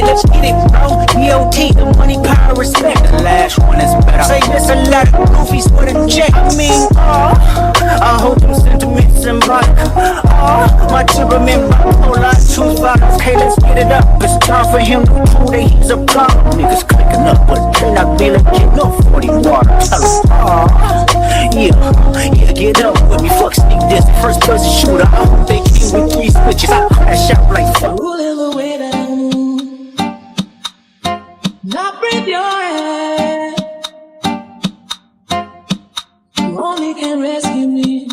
Hey, let's get it, bro. DOT, the money, power, respect. The last one is better. Say this a lot of goofies for the check. I mean, I hope them sentiments symbolic. My temperament bipolar, choose violence. Hey, let's get it up. It's time for him to prove that he's a problem. Niggas clicking up, but they not be legit. No 40 water. Tell him, yeah, get up with me. Fuck sneak this. First person shooter. I hope they came with 3 switches. I crash out like fuck. Ruling the way that I move, not breathe your air. You only can rescue me.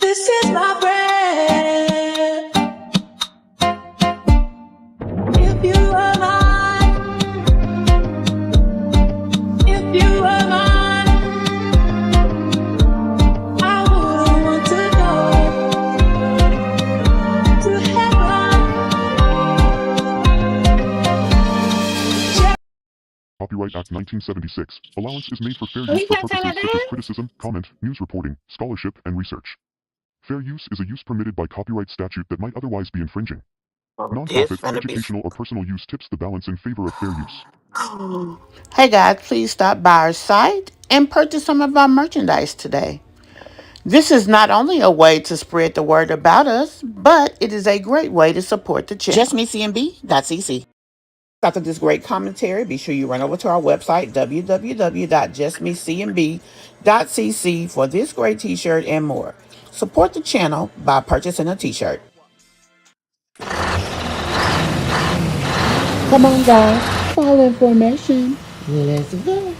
This is my prayer. If you were mine, if you were mine, I wouldn't want to go to heaven. Copyright Act 1976. Allowance is made for fair use for purposes such as criticism, comment, news reporting, scholarship, and research. Fair use is a use permitted by copyright statute that might otherwise be infringing. This Nonprofit, finna be. educational, or personal use tips the balance in favor of fair use. Hey guys, please stop by our site and purchase some of our merchandise today. This is not only a way to spread the word about us, but it is a great way to support the channel. Justmecmb.cc. After this great commentary, be sure you run over to our website, www.justmecmb.cc, for this great t-shirt and more. Support the channel by purchasing a t-shirt. Come on, guys. Follow information. Let's go.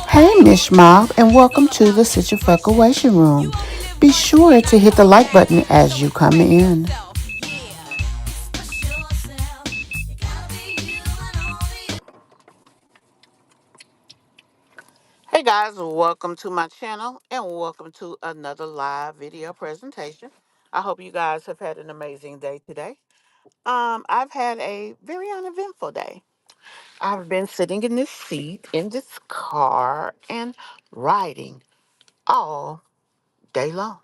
Hey, Mish Mob, and welcome to the Situation Room. Be sure to hit the like button as you come in. Hey guys, welcome to my channel and welcome to another live video presentation. I hope you guys have had an amazing day today. I've had a very uneventful day. I've been sitting in this seat in this car and riding all day long.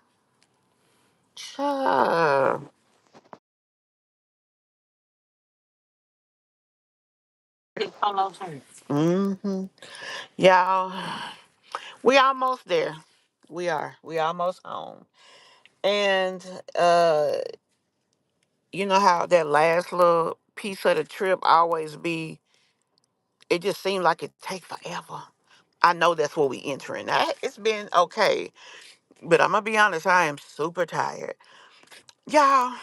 Sure. Mm-hmm. Y'all, we almost there. We are. We almost home. And you know how that last little piece of the trip always be, it just seemed like it take forever. I know that's what we entering. Now, it's been okay, but I'm gonna be honest, I am super tired. Y'all,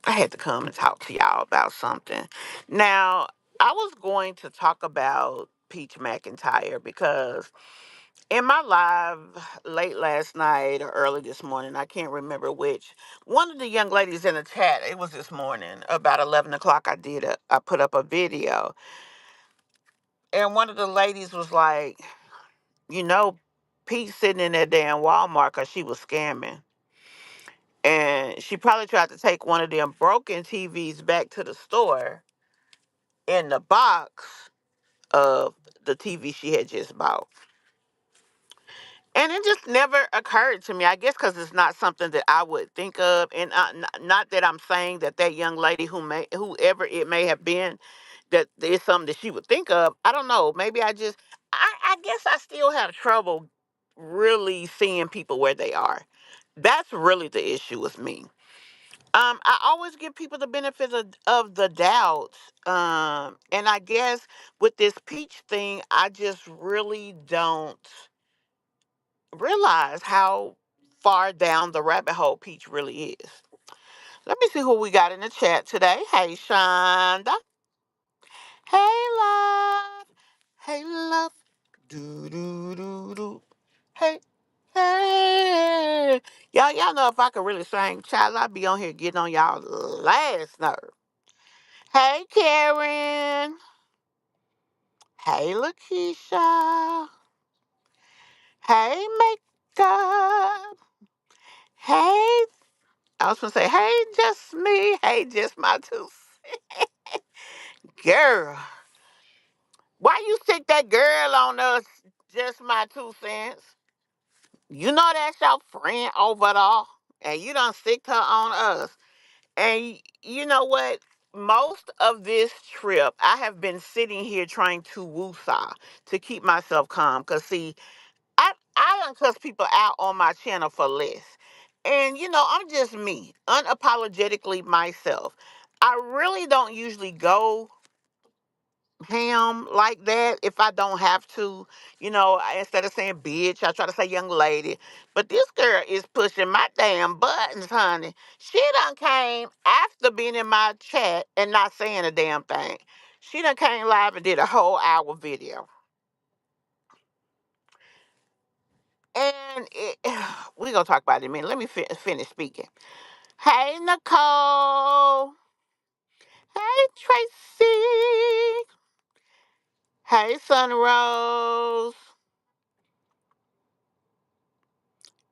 I had to come and talk to y'all about something. Now, I was going to talk about Peach McIntyre because in my live late last night or early this morning, I can't remember which, one of the young ladies in the chat, it was this morning, about 11 o'clock, I put up a video. And one of the ladies was like, you know, Pete sitting in that damn Walmart because she was scamming. And she probably tried to take one of them broken TVs back to the store in the box of the TV she had just bought. And it just never occurred to me. I guess because it's not something that I would think of, and not that I'm saying that that young lady whoever it may have been, that is something that she would think of. I don't know. Maybe I guess I still have trouble really seeing people where they are. That's really the issue with me. I always give people the benefit of the doubt. And I guess with this peach thing, I just really don't realize how far down the rabbit hole Peach really is. Let me see who we got in the chat today. Hey, Shonda. Hey, love. Hey, love. Do, do, do, do. Hey, hey. Y'all know if I could really sing, child, I'd be on here getting on y'all last nerve. Hey, Karen. Hey, Lakeisha. Hey, makeup. Hey, I was gonna say, hey, just me. Hey, just my two. Girl, why you stick that girl on us? Just my 2 cents. You know that's your friend over there, and you done stick her on us. And you know what? Most of this trip, I have been sitting here trying to woosah to keep myself calm. Cause see, I don't cuss people out on my channel for less. And I'm just me, unapologetically myself. I really don't usually go ham like that if I don't have to. Instead of saying bitch, I try to say young lady. But this girl is pushing my damn buttons, honey. She done came after being in my chat and not saying a damn thing. She done came live and did a whole hour video. And we gonna talk about it in a minute. Let me finish speaking. Hey, Nicole. Hey, Tracy. Hey, Sunrose.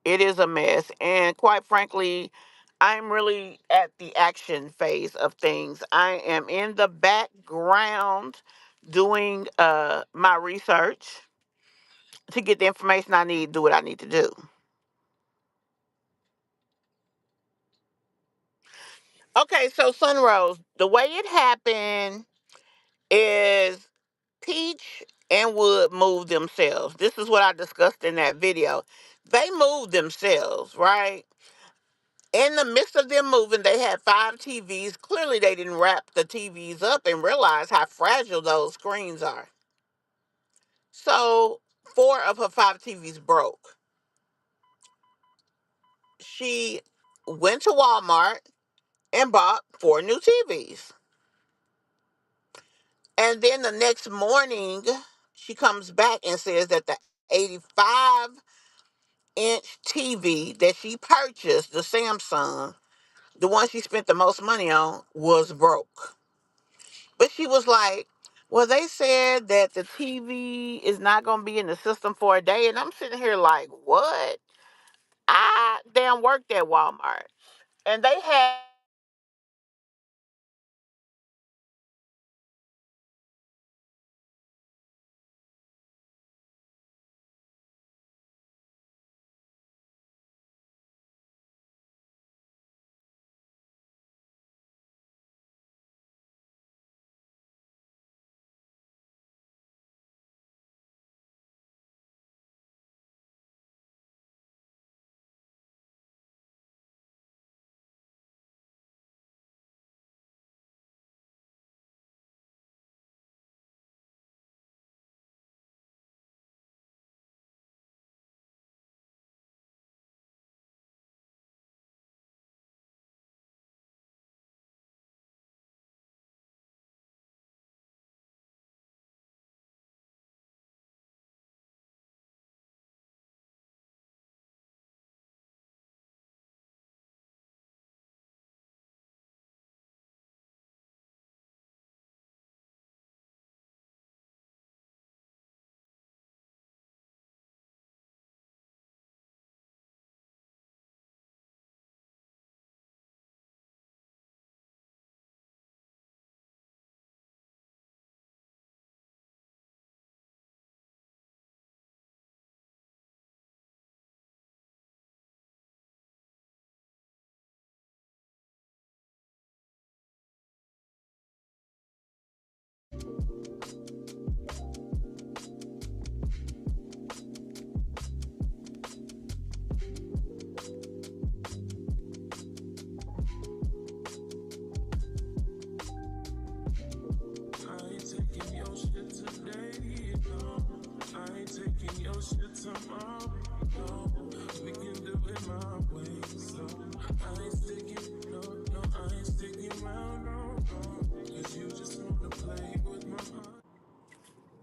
It is a mess. And quite frankly, I'm really at the action phase of things. I am in the background doing my research to get the information I need to do what I need to do. Okay, so Sunrose, the way it happened is Peach and Wood moved themselves. This is what I discussed in that video. They moved themselves, right? In the midst of them moving, they had 5 TVs. Clearly, they didn't wrap the TVs up and realize how fragile those screens are. So, 4 of her 5 TVs broke. She went to Walmart and bought 4 new TVs. And then the next morning, she comes back and says that the 85-inch TV that she purchased, the Samsung, the one she spent the most money on, was broke. But she was like, well, they said that the TV is not going to be in the system for a day. And I'm sitting here like, what? I damn worked at Walmart. And they had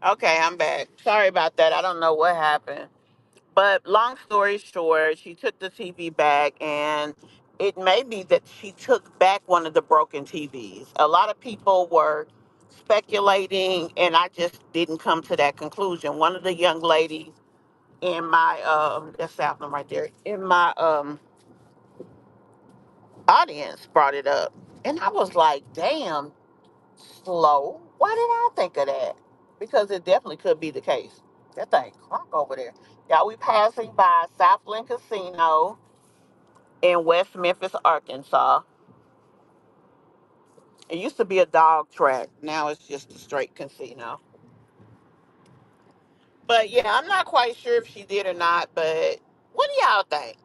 Okay, I'm back. Sorry about that. I don't know what happened. But long story short, she took the TV back, and it may be that she took back one of the broken TVs. A lot of people were speculating, and I just didn't come to that conclusion. One of the young ladies in my that's Southland right there, in my audience brought it up. And I was like, damn, slow. Why did I think of that? Because it definitely could be the case. That thing crunk over there. Y'all, we passing by Southland Casino in West Memphis, Arkansas. It used to be a dog track. Now it's just a straight casino. But yeah, I'm not quite sure if she did or not. But what do y'all think?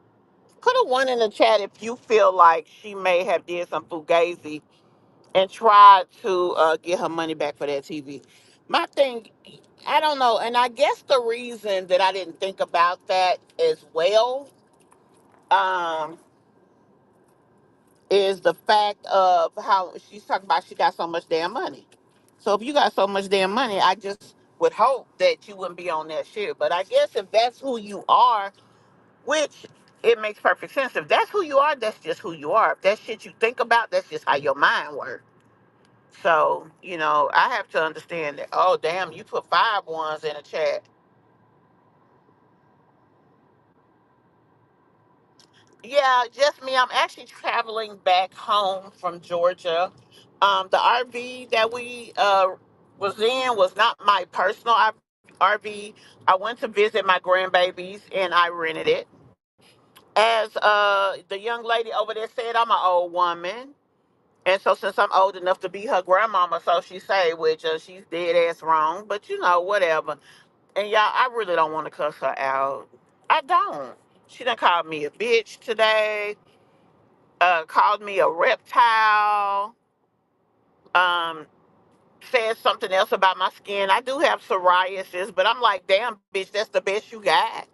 Put a one in the chat if you feel like she may have did some fugazi and tried to get her money back for that TV. My thing, I don't know, and I guess the reason that I didn't think about that as well um, is the fact of how she's talking about she got so much damn money. So if you got so much damn money, I just would hope that you wouldn't be on that shit. But I guess if that's who you are, which it makes perfect sense. If that's who you are, that's just who you are. If that shit you think about, that's just how your mind works. So, I have to understand that, oh, damn, you put five ones in a chat. Yeah, just me. I'm actually traveling back home from Georgia. The RV that we was in was not my personal RV. I went to visit my grandbabies and I rented it. As the young lady over there said, I'm an old woman. And so since I'm old enough to be her grandmama, so she say, which she's dead ass wrong, but whatever. And y'all, I really don't want to cuss her out. I don't. She done called me a bitch today, called me a reptile, um, said something else about my skin. I do have psoriasis, but I'm like, damn, bitch, that's the best you got.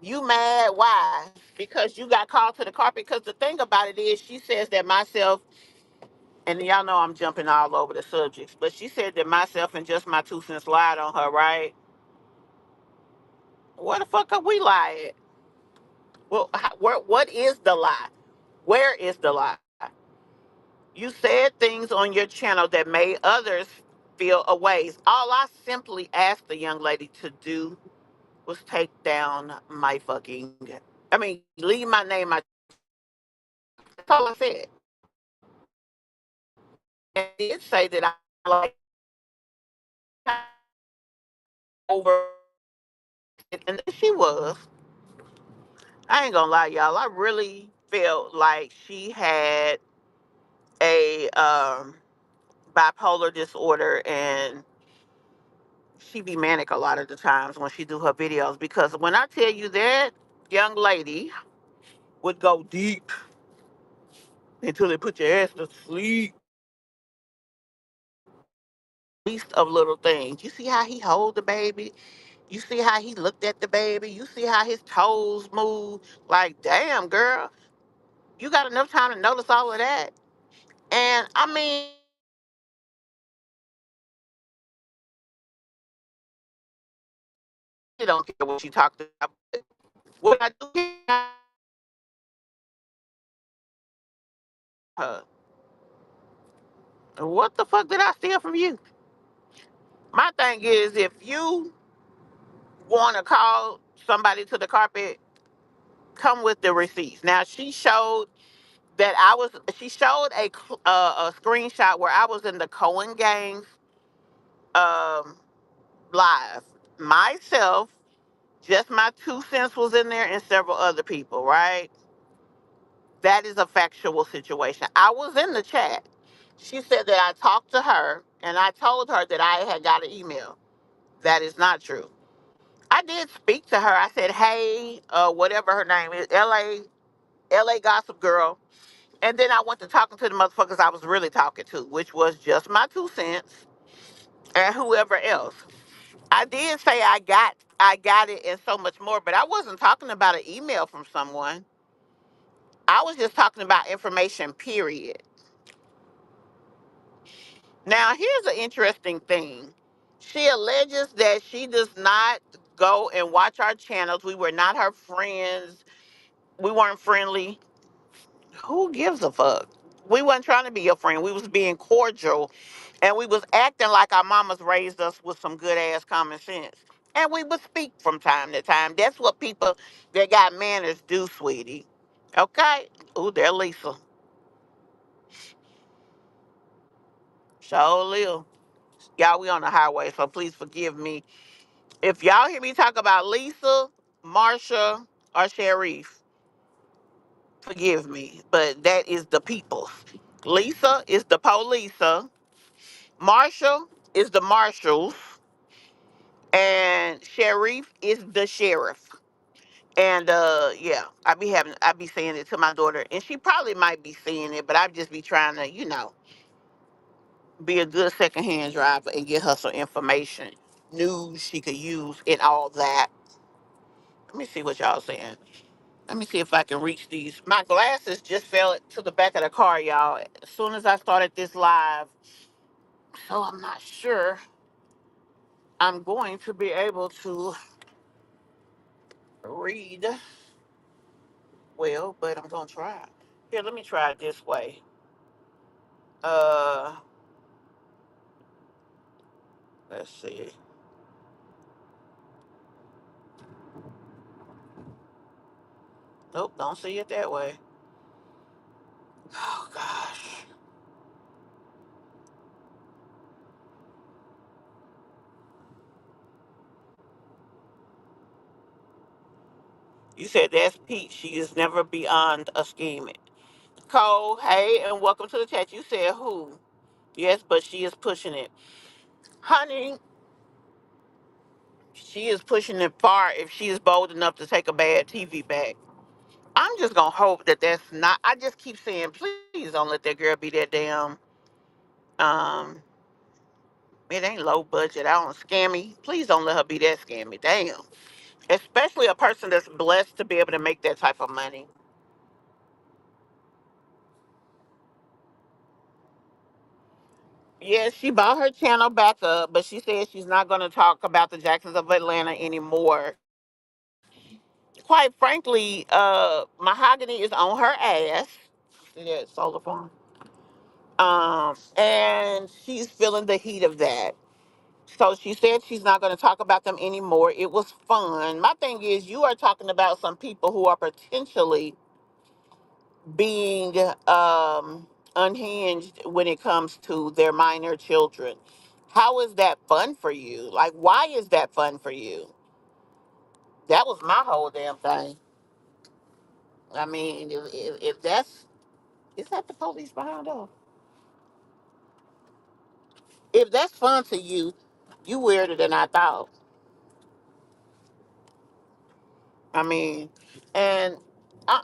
You mad? Why? Because you got called to the carpet. Because the thing about it is, she says that myself, and y'all know I'm jumping all over the subjects, but she said that myself and just my 2 cents lied on her, right? Where the fuck are we lying? Well, what is the lie? Where is the lie? You said things on your channel that made others feel a ways. All I simply asked the young lady to do was take down my fucking, leave my name. That's all I said. And I did say that I like over it, and she was. I ain't gonna lie, y'all. I really felt like she had a bipolar disorder, and she be manic a lot of the times when she do her videos, because when I tell you that young lady would go deep until they put your ass to sleep. Least of little things. You see how he hold the baby? You see how he looked at the baby? You see how his toes move? Like, damn, girl, you got enough time to notice all of that. And I don't care what you talked about. What I do care about her. What the fuck did I steal from you? My thing is, if you want to call somebody to the carpet, come with the receipts. Now she showed that she showed a screenshot where I was in the Cohen Gangs um, live. Myself, just my 2 cents was in there, and several other people. Right? That is a factual situation. I was in the chat. She said that I talked to her, and I told her that I had got an email. That is not true. I did speak to her. I said, "Hey, whatever her name is, LA Gossip Girl." And then I went to talking to the motherfuckers I was really talking to, which was just my 2 cents and whoever else. I did say I got it and so much more, but I wasn't talking about an email from someone. I was just talking about information, period. Now, here's an interesting thing. She alleges that she does not go and watch our channels. We were not her friends. We weren't friendly. Who gives a fuck? We wasn't trying to be your friend. We was being cordial, and we was acting like our mamas raised us with some good ass common sense. And we would speak from time to time. That's what people that got manners do, sweetie. Okay? Ooh, there Lisa. Sure live. Y'all, we on the highway, so please forgive me. If y'all hear me talk about Lisa, Marsha, or Sharif, forgive me. But that is the peoples. Lisa is the police. Marshall is the marshals. And Sharif is the sheriff. And yeah, I be saying it to my daughter, and she probably might be seeing it, but I just be trying to, be a good secondhand driver and get her some information, news she could use and all that. Let me see what y'all saying. Let me see if I can reach these. My glasses just fell to the back of the car, y'all. As soon as I started this live, so I'm not sure I'm going to be able to read well, but I'm gonna try. Here, let me try it this way. Uh, let's see. Nope, don't see it that way. Oh gosh. You said that's Pete. She is never beyond a scheming. Cole, hey, and welcome to the chat. You said who? Yes, but she is pushing it. Honey, she is pushing it far if she is bold enough to take a bad TV back. I'm just gonna hope that that's not. I just keep saying, please don't let that girl be that damn. Um, it ain't low budget. I don't scammy. Please don't let her be that scammy. Damn. Especially a person that's blessed to be able to make that type of money. Yeah, she bought her channel back up, but she said she's not going to talk about the Jacksons of Atlanta anymore. Quite frankly, Mahogany is on her ass. See that solar farm? And she's feeling the heat of that. So she said she's not going to talk about them anymore. It was fun. My thing is, you are talking about some people who are potentially being unhinged when it comes to their minor children. How is that fun for you? Like, why is that fun for you? That was my whole damn thing. I mean, if that's, is that the police behind us? If that's fun to you, you weirder than I thought. I mean, and I,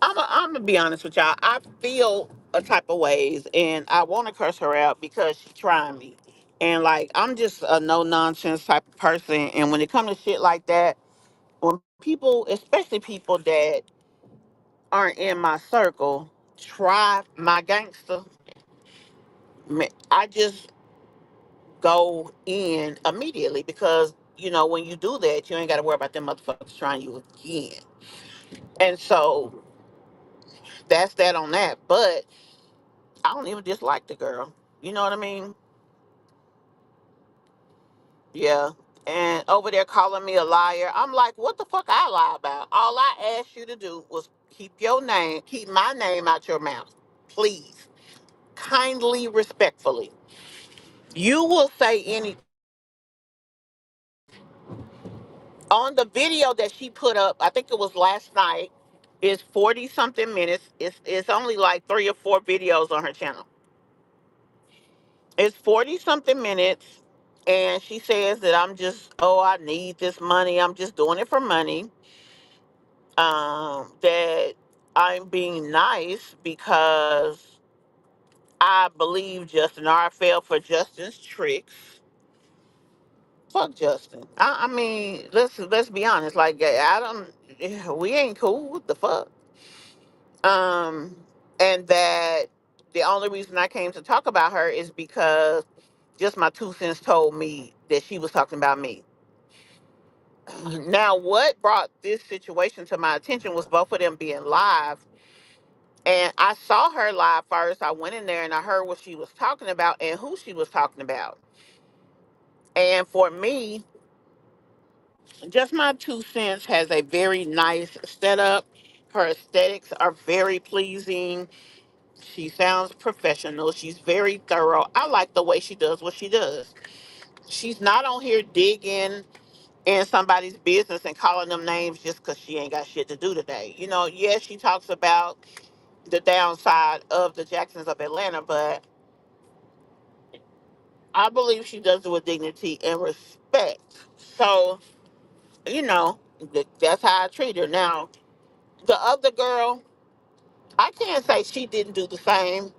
I'm gonna be honest with y'all. I feel a type of ways, and I want to curse her out because she's trying me. And like, I'm just a no nonsense type of person. And when it comes to shit like that, when people, especially people that aren't in my circle, try my gangster, I just go in immediately because when you do that, you ain't got to worry about them motherfuckers trying you again. And so that's that on that. But I don't even dislike the girl. You know what I mean? Yeah. And over there calling me a liar. I'm like, what the fuck I lie about? All I asked you to do was keep my name out your mouth. Please. Kindly, respectfully. You will say any on the video that she put up, I think it was last night, is 40 something minutes. It's only like 3 or 4 videos on her channel. It's 40 something minutes. And she says that I need this money. I'm just doing it for money. That I'm being nice because I believe Justin, or I fell for Justin's tricks. Fuck Justin. I mean, let's be honest. Like, I don't. We ain't cool. What the fuck? Um, and that the only reason I came to talk about her is because just my 2 cents told me that she was talking about me. Now, what brought this situation to my attention was both of them being live. And I saw her live first. I went in there and I heard what she was talking about and who she was talking about. And for me, just my 2 cents has a very nice setup. Her aesthetics are very pleasing. She sounds professional. She's very thorough. I like the way she does what she does. She's not on here digging in somebody's business and calling them names just because she ain't got shit to do today. You know, yes, she talks about the downside of the Jacksons of Atlanta, but I believe she does it with dignity and respect. So, you know, that's how I treat her. Now, the other girl, I can't say she didn't do the same.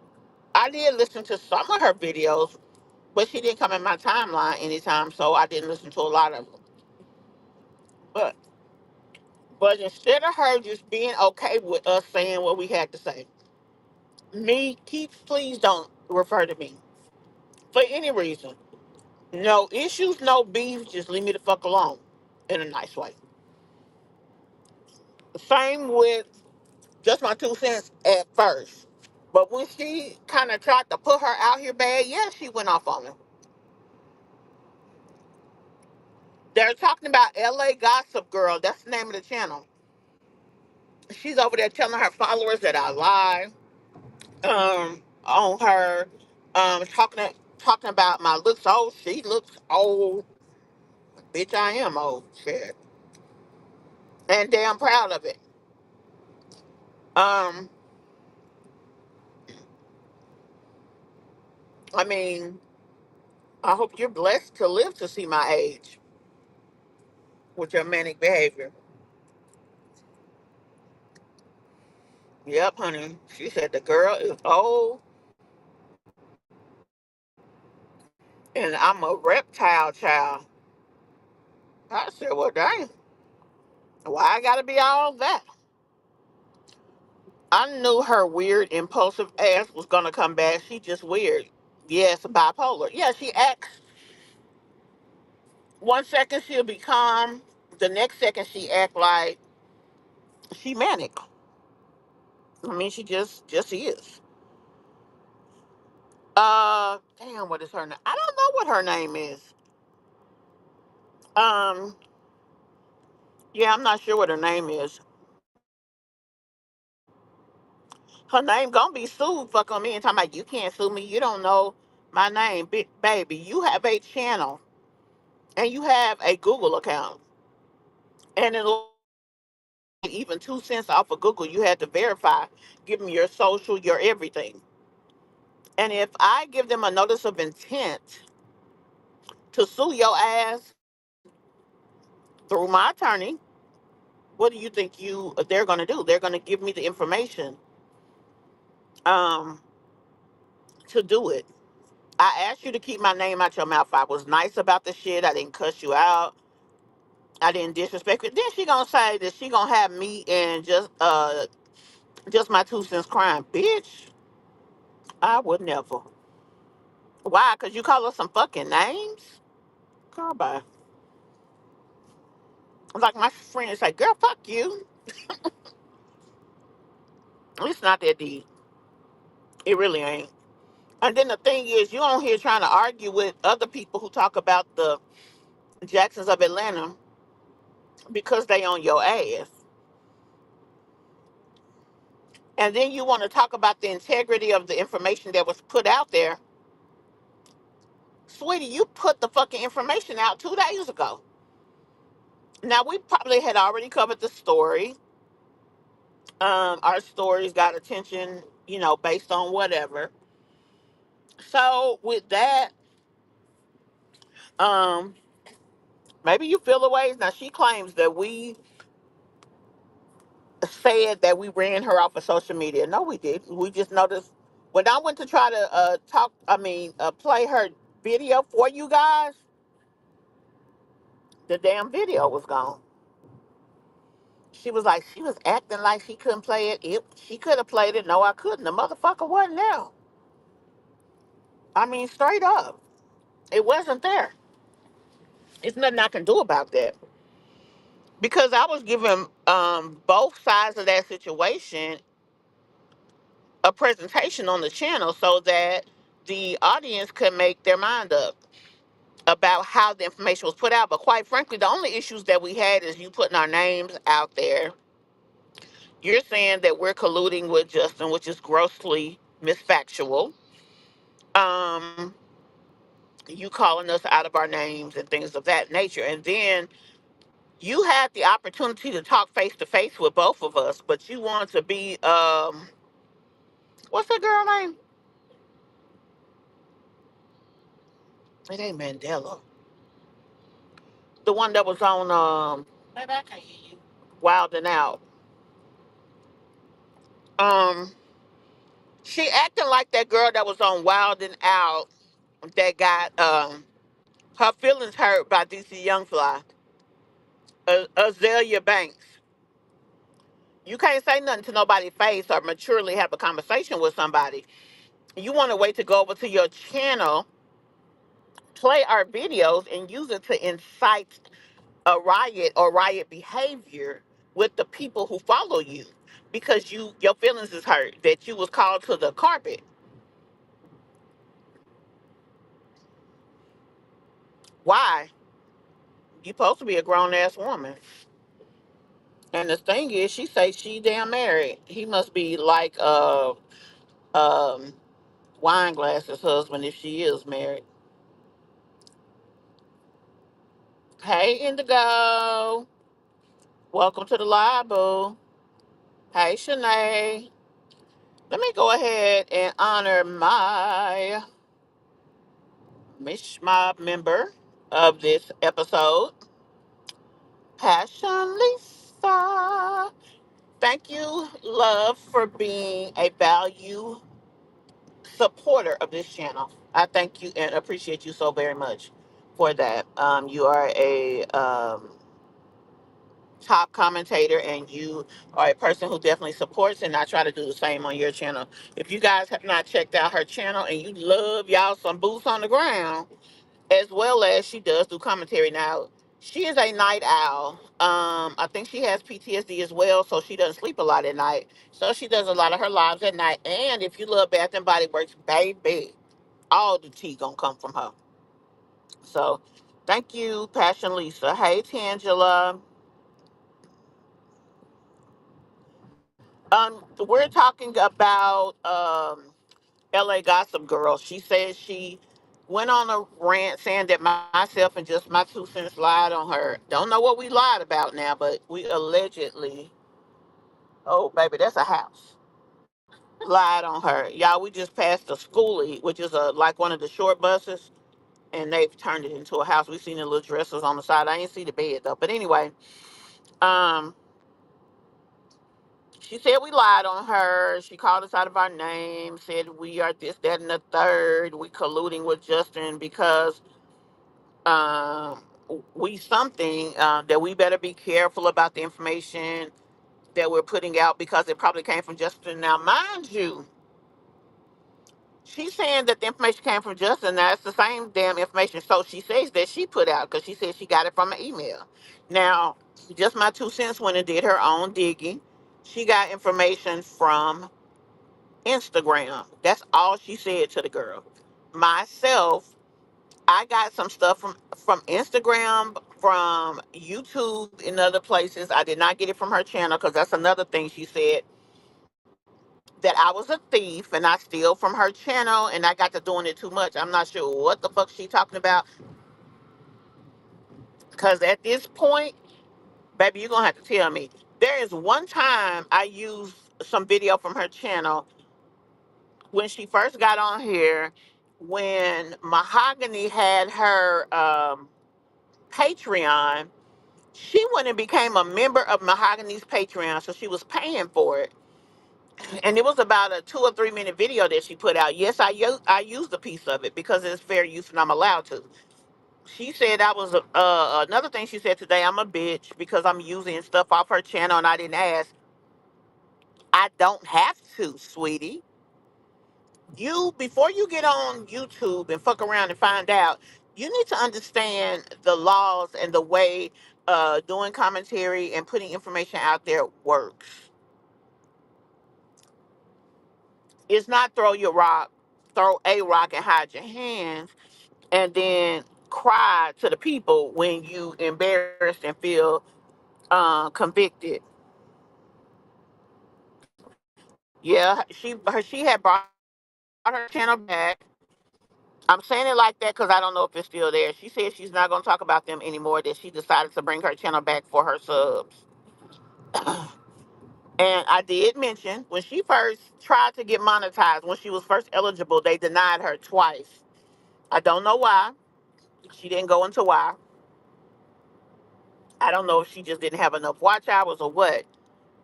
I did listen to some of her videos, but she didn't come in my timeline anytime, so I didn't listen to a lot of them. But but instead of her just being okay with us saying what we had to say, me, keep please don't refer to me for any reason. No issues, no beef. Just leave me the fuck alone, in a nice way. Same with just my 2 cents at first, but when she kind of tried to put her out here bad, yeah, she went off on her. They're talking about L.A. Gossip Girl. That's the name of the channel. She's over there telling her followers that I lie on her, talking about my looks. Oh, she looks old. Bitch, I am old. Shit, and damn proud of it. Um, I mean, I hope you're blessed to live to see my age with your manic behavior. Yep, honey. She said the girl is old and I'm a reptile child. I said, well, dang, why I gotta be all that? I knew her weird, impulsive ass was gonna come back. She just weird. Yes, bipolar. Yeah, she acts. 1 second she'll be calm. The next second she act like she manic. I mean, she just is. Damn, what is her name? I don't know what her name is. Um, yeah, I'm not sure what her name is. Her name gonna be sued. Fuck on me and talking about you can't sue me. You don't know my name, big baby. You have a channel and you have a Google account, and it'll even 2 cents off of Google. You had to verify, give them your social, your everything. And if I give them a notice of intent to sue your ass through my attorney, what do you think they're gonna do? They're gonna give me the information um to do it. I asked you to keep my name out your mouth. I was nice about the shit. I didn't cuss you out. I didn't disrespect you. Then she gonna say that she gonna have me and just my 2 cents crime. Bitch, I would never. Why? Cause you call us some fucking names? Girl, bye. Like my friend say, girl, fuck you. It's not that deep. It really ain't. And then the thing is, you on here trying to argue with other people who talk about the Jacksons of Atlanta because they on your ass. And then you want to talk about the integrity of the information that was put out there. Sweetie, you put the fucking information out 2 days ago. Now, we probably had already covered the story. Our stories got attention, based on whatever. So, with that, um, maybe you feel the ways. Now, she claims that we said that we ran her off of social media. No, we didn't. We just noticed when I went to try to play her video for you guys, the damn video was gone. She was like, she was acting like she couldn't play it. She could have played it. No, I couldn't. The motherfucker wasn't there. I mean, straight up. It wasn't there. There's nothing I can do about that. Because I was giving both sides of that situation a presentation on the channel so that the audience could make their mind up. about how the information was put out. But quite frankly, the only issues that we had is you putting our names out there. You're saying that we're colluding with Justin, which is grossly misfactual. Um, you calling us out of our names and things of that nature. And then you had the opportunity to talk face to face with both of us, but you want to be what's that girl name? It ain't Mandela. The one that was on maybe I can't hear you. Wild and Out. Um she acting like that girl that was on Wild and Out that got her feelings hurt by DC Young Fly. Azalea Banks. You can't say nothing to nobody's face or maturely have a conversation with somebody. You want to wait to go over to your channel, play our videos, and use it to incite a riot or riot behavior with the people who follow you because your feelings is hurt that you was called to the carpet. Why? You supposed to be a grown ass woman. And the thing is, she say she damn married. He must be like um wine glasses husband if she is married. Hey Indigo. Welcome to the live, boo. Hey Shanae. Let me go ahead and honor my Mishmob member of this episode, Passion Lisa. Thank you, love, for being a value supporter of this channel. I thank you and appreciate you so very much for that. You are a top commentator and you are a person who definitely supports, and I try to do the same on your channel. If you guys have not checked out her channel and you love y'all some boots on the ground, as well as she does do commentary now. She is a night owl. I think she has PTSD as well, so she doesn't sleep a lot at night. So she does a lot of her lives at night. And if you love Bath and Body Works, baby, all the tea gonna come from her. So thank you, Passion Lisa. Hey, Tangela. We're talking about LA Gossip Girl. She says she went on a rant saying that myself and just my 2 cents lied on her. Don't know what we lied about now, but we allegedly, oh baby, that's a house, lied on her. Y'all, we just passed a schoolie, which is a like one of the short buses, and they've turned it into a house. We seen the little dressers on the side. I didn't see the bed though. But anyway, um, she said we lied on her. She called us out of our name, said we are this, that, and the third. We colluding with Justin because um, we something that we better be careful about the information that we're putting out because it probably came from Justin. Now, mind you, she's saying that the information came from Justin. Now, it's the same damn information. So she says that she put out because she said she got it from an email. Now, just my 2 cents went and did her own digging. She got information from Instagram. That's all she said to the girl. Myself, I got some stuff from Instagram, from YouTube, and other places. I did not get it from her channel because that's another thing she said that I was a thief and I steal from her channel and I got to doing it too much. I'm not sure what the fuck she talking about because at this point, baby, you're gonna have to tell me. There is one time I used some video from her channel when she first got on here, when Mahogany had her Patreon. She went and became a member of Mahogany's Patreon, so she was paying for it. And it was about a 2 or 3 minute video that she put out. Yes, I used a piece of it because it's fair use and I'm allowed to. She said that was another thing she said today. I'm a bitch because I'm using stuff off her channel and I didn't ask. I don't have to, sweetie. You before you get on YouTube and fuck around and find out, you need to understand the laws and the way doing commentary and putting information out there works. It's not throw a rock and hide your hands, and then cry to the people when you embarrassed and feel convicted. Yeah, she had brought her channel back. I'm saying it like that because I don't know if it's still there. She said she's not going to talk about them anymore, that she decided to bring her channel back for her subs. And I did mention when she first tried to get monetized, when she was first eligible, they denied her twice. I don't know why. She didn't go into why. I don't know if she just didn't have enough watch hours or what.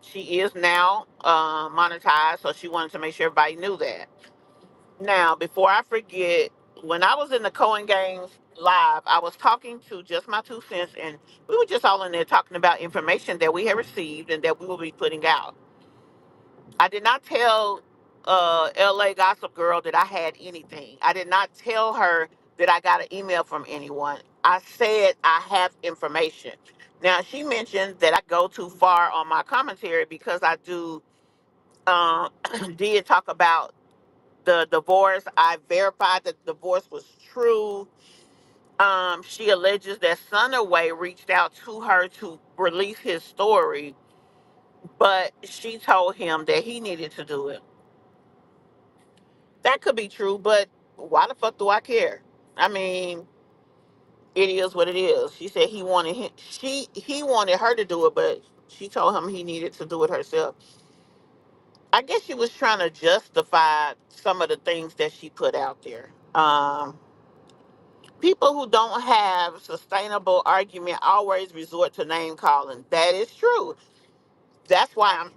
She is now monetized, so she wanted to make sure everybody knew that. Now, before I forget, when I was in the Cohen Games live, I was talking to Just My Two Cents, and we were just all in there talking about information that we had received and that we will be putting out. I did not tell LA Gossip Girl that I had anything. I did not tell her that I got an email from anyone. I said I have information. Now, she mentioned that I go too far on my commentary because I do did talk about the divorce. I verified that the divorce was true. She alleges that Sunaway reached out to her to release his story, but she told him that he needed to do it. That could be true, but why the fuck do I care? I mean, it is what it is. She said he wanted her to do it, but she told him he needed to do it herself. I guess she was trying to justify some of the things that she put out there. People who don't have sustainable argument always resort to name calling. That is true. That's why I'm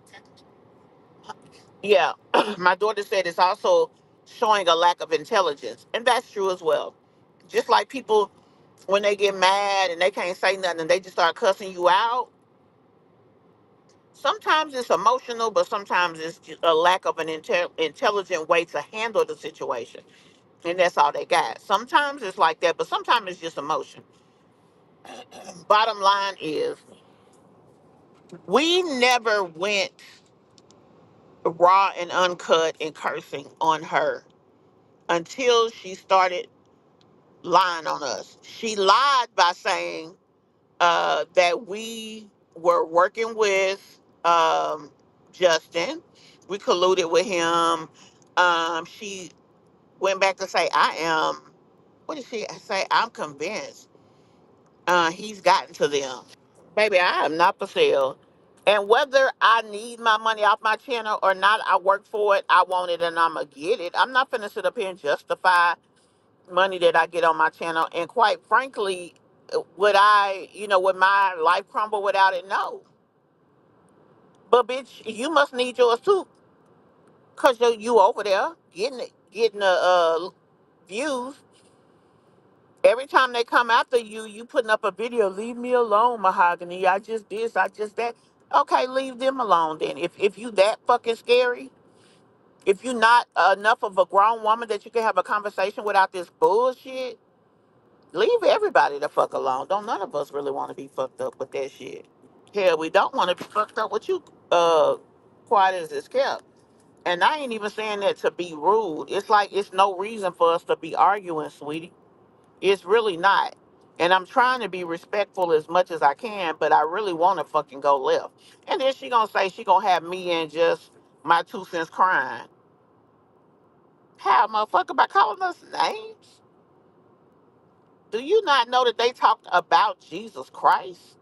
yeah. My daughter said it's also showing a lack of intelligence, and that's true as well. Just like people when they get mad and they can't say nothing and they just start cussing you out. Sometimes it's emotional, but sometimes it's just a lack of an intelligent way to handle the situation, and that's all they got. Sometimes it's like that, but sometimes it's just emotion. Bottom line is, we never went raw and uncut and cursing on her until she started lying on us. She lied by saying that we were working with Justin. We colluded with him. She went back to say, I am, what did she say? I'm convinced he's gotten to them. Baby, I am not for sale. And whether I need my money off my channel or not, I work for it, I want it, and I'm going to get it. I'm not finna sit up here and justify money that I get on my channel. And quite frankly, would my life crumble without it? No. But bitch, you must need yours too, cause you over there getting the views. Every time they come after you, you putting up a video. Leave me alone, Mahogany. I just this, I just that. Okay, leave them alone then. If you that fucking scary, if you not enough of a grown woman that you can have a conversation without this bullshit, leave everybody the fuck alone. Don't none of us really want to be fucked up with that shit. Hell, we don't want to be fucked up with you. Quiet as it's kept. And I ain't even saying that to be rude. It's like it's no reason for us to be arguing, sweetie. It's really not. And I'm trying to be respectful as much as I can, but I really want to fucking go left. And then she gonna say she gonna have me and just my 2 cents crying. How, motherfucker, by calling us names? Do you not know that they talked about Jesus Christ?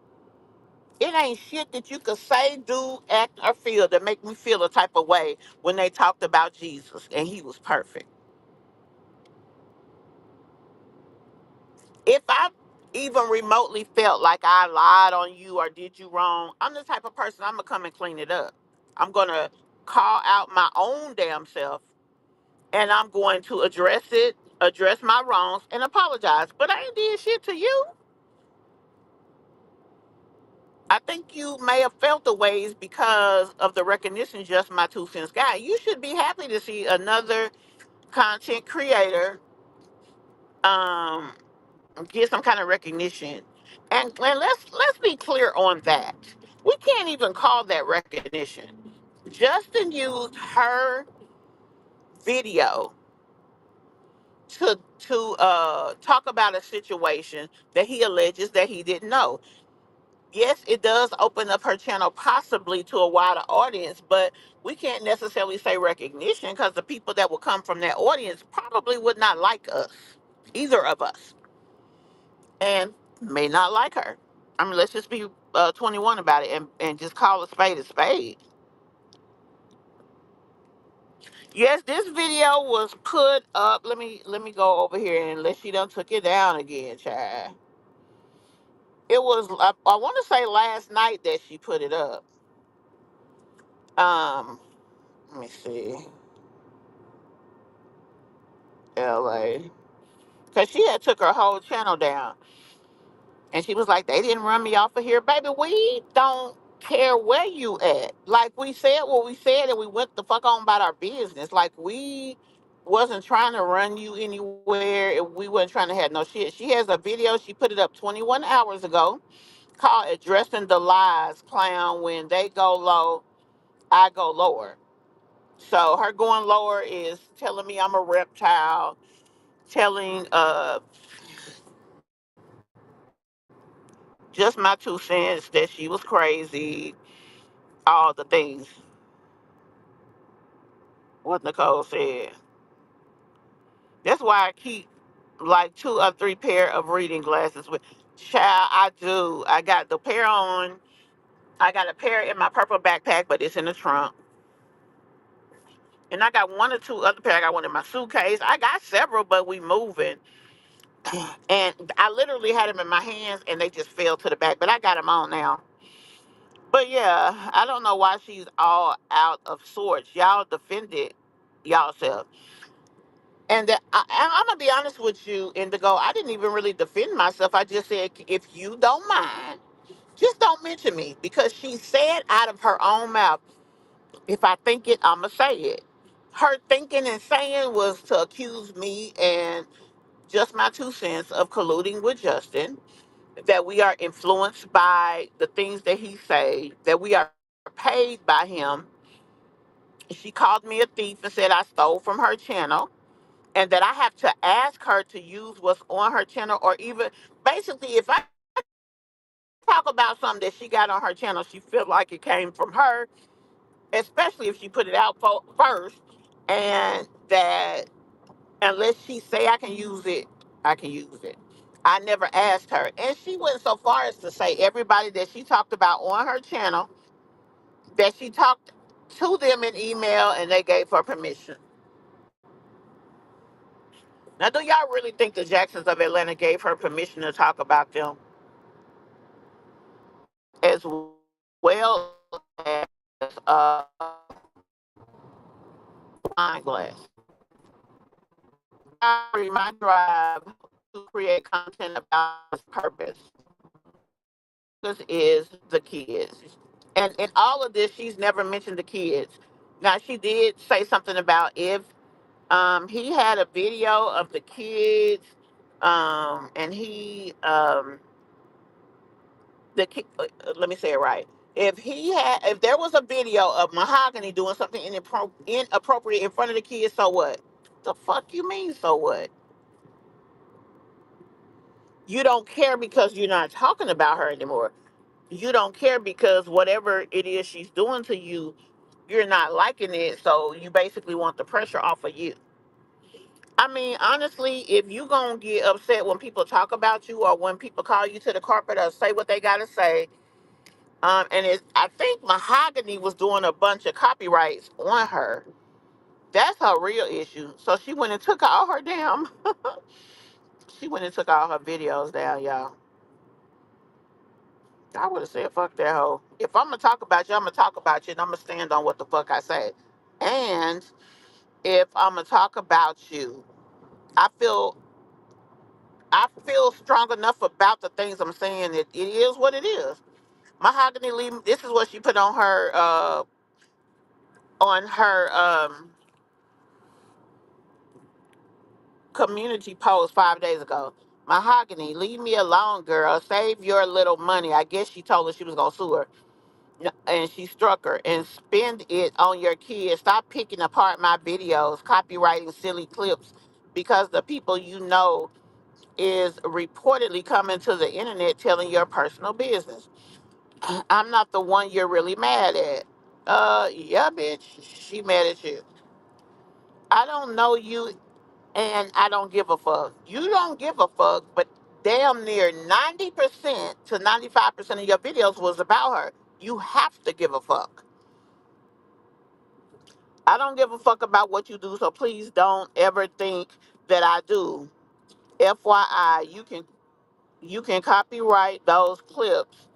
It ain't shit that you could say, do, act, or feel that make me feel a type of way when they talked about Jesus and he was perfect. If I even remotely felt like I lied on you or did you wrong, I'm the type of person I'm gonna come and clean it up. I'm gonna call out my own damn self and I'm going to address it, address my wrongs, and apologize. But I ain't did shit to you. I think you may have felt the ways because of the recognition Just My 2 cents got. You should be happy to see another content creator um, get some kind of recognition. And let's be clear on that. We can't even call that recognition. Justin used her video to talk about a situation that he alleges that he didn't know. Yes, it does open up her channel possibly to a wider audience, but we can't necessarily say recognition because the people that will come from that audience probably would not like us, either of us, and may not like her. I mean, let's just be 21 about it and just call a spade a spade. Yes, this video was put up. Let me go over here and let she done took it down again, child. It was I want to say last night that she put it up. Um, let me see, LA, because she had took her whole channel down, and she was like, "They didn't run me off of here, baby. We don't care where you at. Like we said what we said, and we went the fuck on about our business. Like we wasn't trying to run you anywhere, and we wasn't trying to have no shit." She has a video. She put it up 21 hours ago called "Addressing the Lies, Clown. When they go low, I go lower." So her going lower is telling me I'm a reptile, telling just my 2 cents that she was crazy, all the things what Nicole said. That's why I keep like 2 or 3 pair of reading glasses with. Child, I do. I got the pair on. I got a pair in my purple backpack, but it's in the trunk. And I got 1 or 2 other pair. I got one in my suitcase. I got several, but we moving. And I literally had them in my hands, and they just fell to the back. But I got them on now. But yeah, I don't know why she's all out of sorts. Y'all defended y'all self. And I'm going to be honest with you, Indigo. I didn't even really defend myself. I just said, if you don't mind, just don't mention me. Because she said out of her own mouth, if I think it, I'm going to say it. Her thinking and saying was to accuse me and just my 2 cents of colluding with Justin, that we are influenced by the things that he say, that we are paid by him. She called me a thief and said I stole from her channel, and that I have to ask her to use what's on her channel, or even basically if I talk about something that she got on her channel, she feel like it came from her, especially if she put it out first, and that unless she say I can use it, I can use it. I never asked her. And she went so far as to say everybody that she talked about on her channel, that she talked to them in email and they gave her permission. Now, do y'all really think the Jacksons of Atlanta gave her permission to talk about them as well as Wine Glass? My drive to create content about this purpose. This is the kids. And in all of this, she's never mentioned the kids. Now, she did say something about if he had a video of the kids, and let me say it right. If there was a video of Mahogany doing something inappropriate in front of the kids, so what? The fuck you mean, so what? You don't care because you're not talking about her anymore. You don't care because whatever it is she's doing to you, you're not liking it, so you basically want the pressure off of you. I mean, honestly, if you gonna get upset when people talk about you or when people call you to the carpet or say what they gotta say, and I think Mahogany was doing a bunch of copyrights on her. That's her real issue. So she went and took all her damn. She went and took all her videos down, y'all. I would have said, fuck that hoe. If I'm gonna talk about you, I'm gonna talk about you, and I'm gonna stand on what the fuck I say. And if I'm gonna talk about you, I feel strong enough about the things I'm saying that it is what it is. Mahogany Lee, this is what she put on her community post 5 days ago. Mahogany, leave me alone, girl. Save your little money. I guess she told her she was gonna sue her. And she struck her and spend it on your kids. Stop picking apart my videos, copywriting silly clips because the people you know is reportedly coming to the internet telling your personal business. I'm not the one you're really mad at. Yeah, bitch, she mad at you. I don't know you and I don't give a fuck. You don't give a fuck, but damn near 90% to 95% of your videos was about her. You have to give a fuck. I don't give a fuck about what you do, so please don't ever think that I do. FYI, you can copyright those clips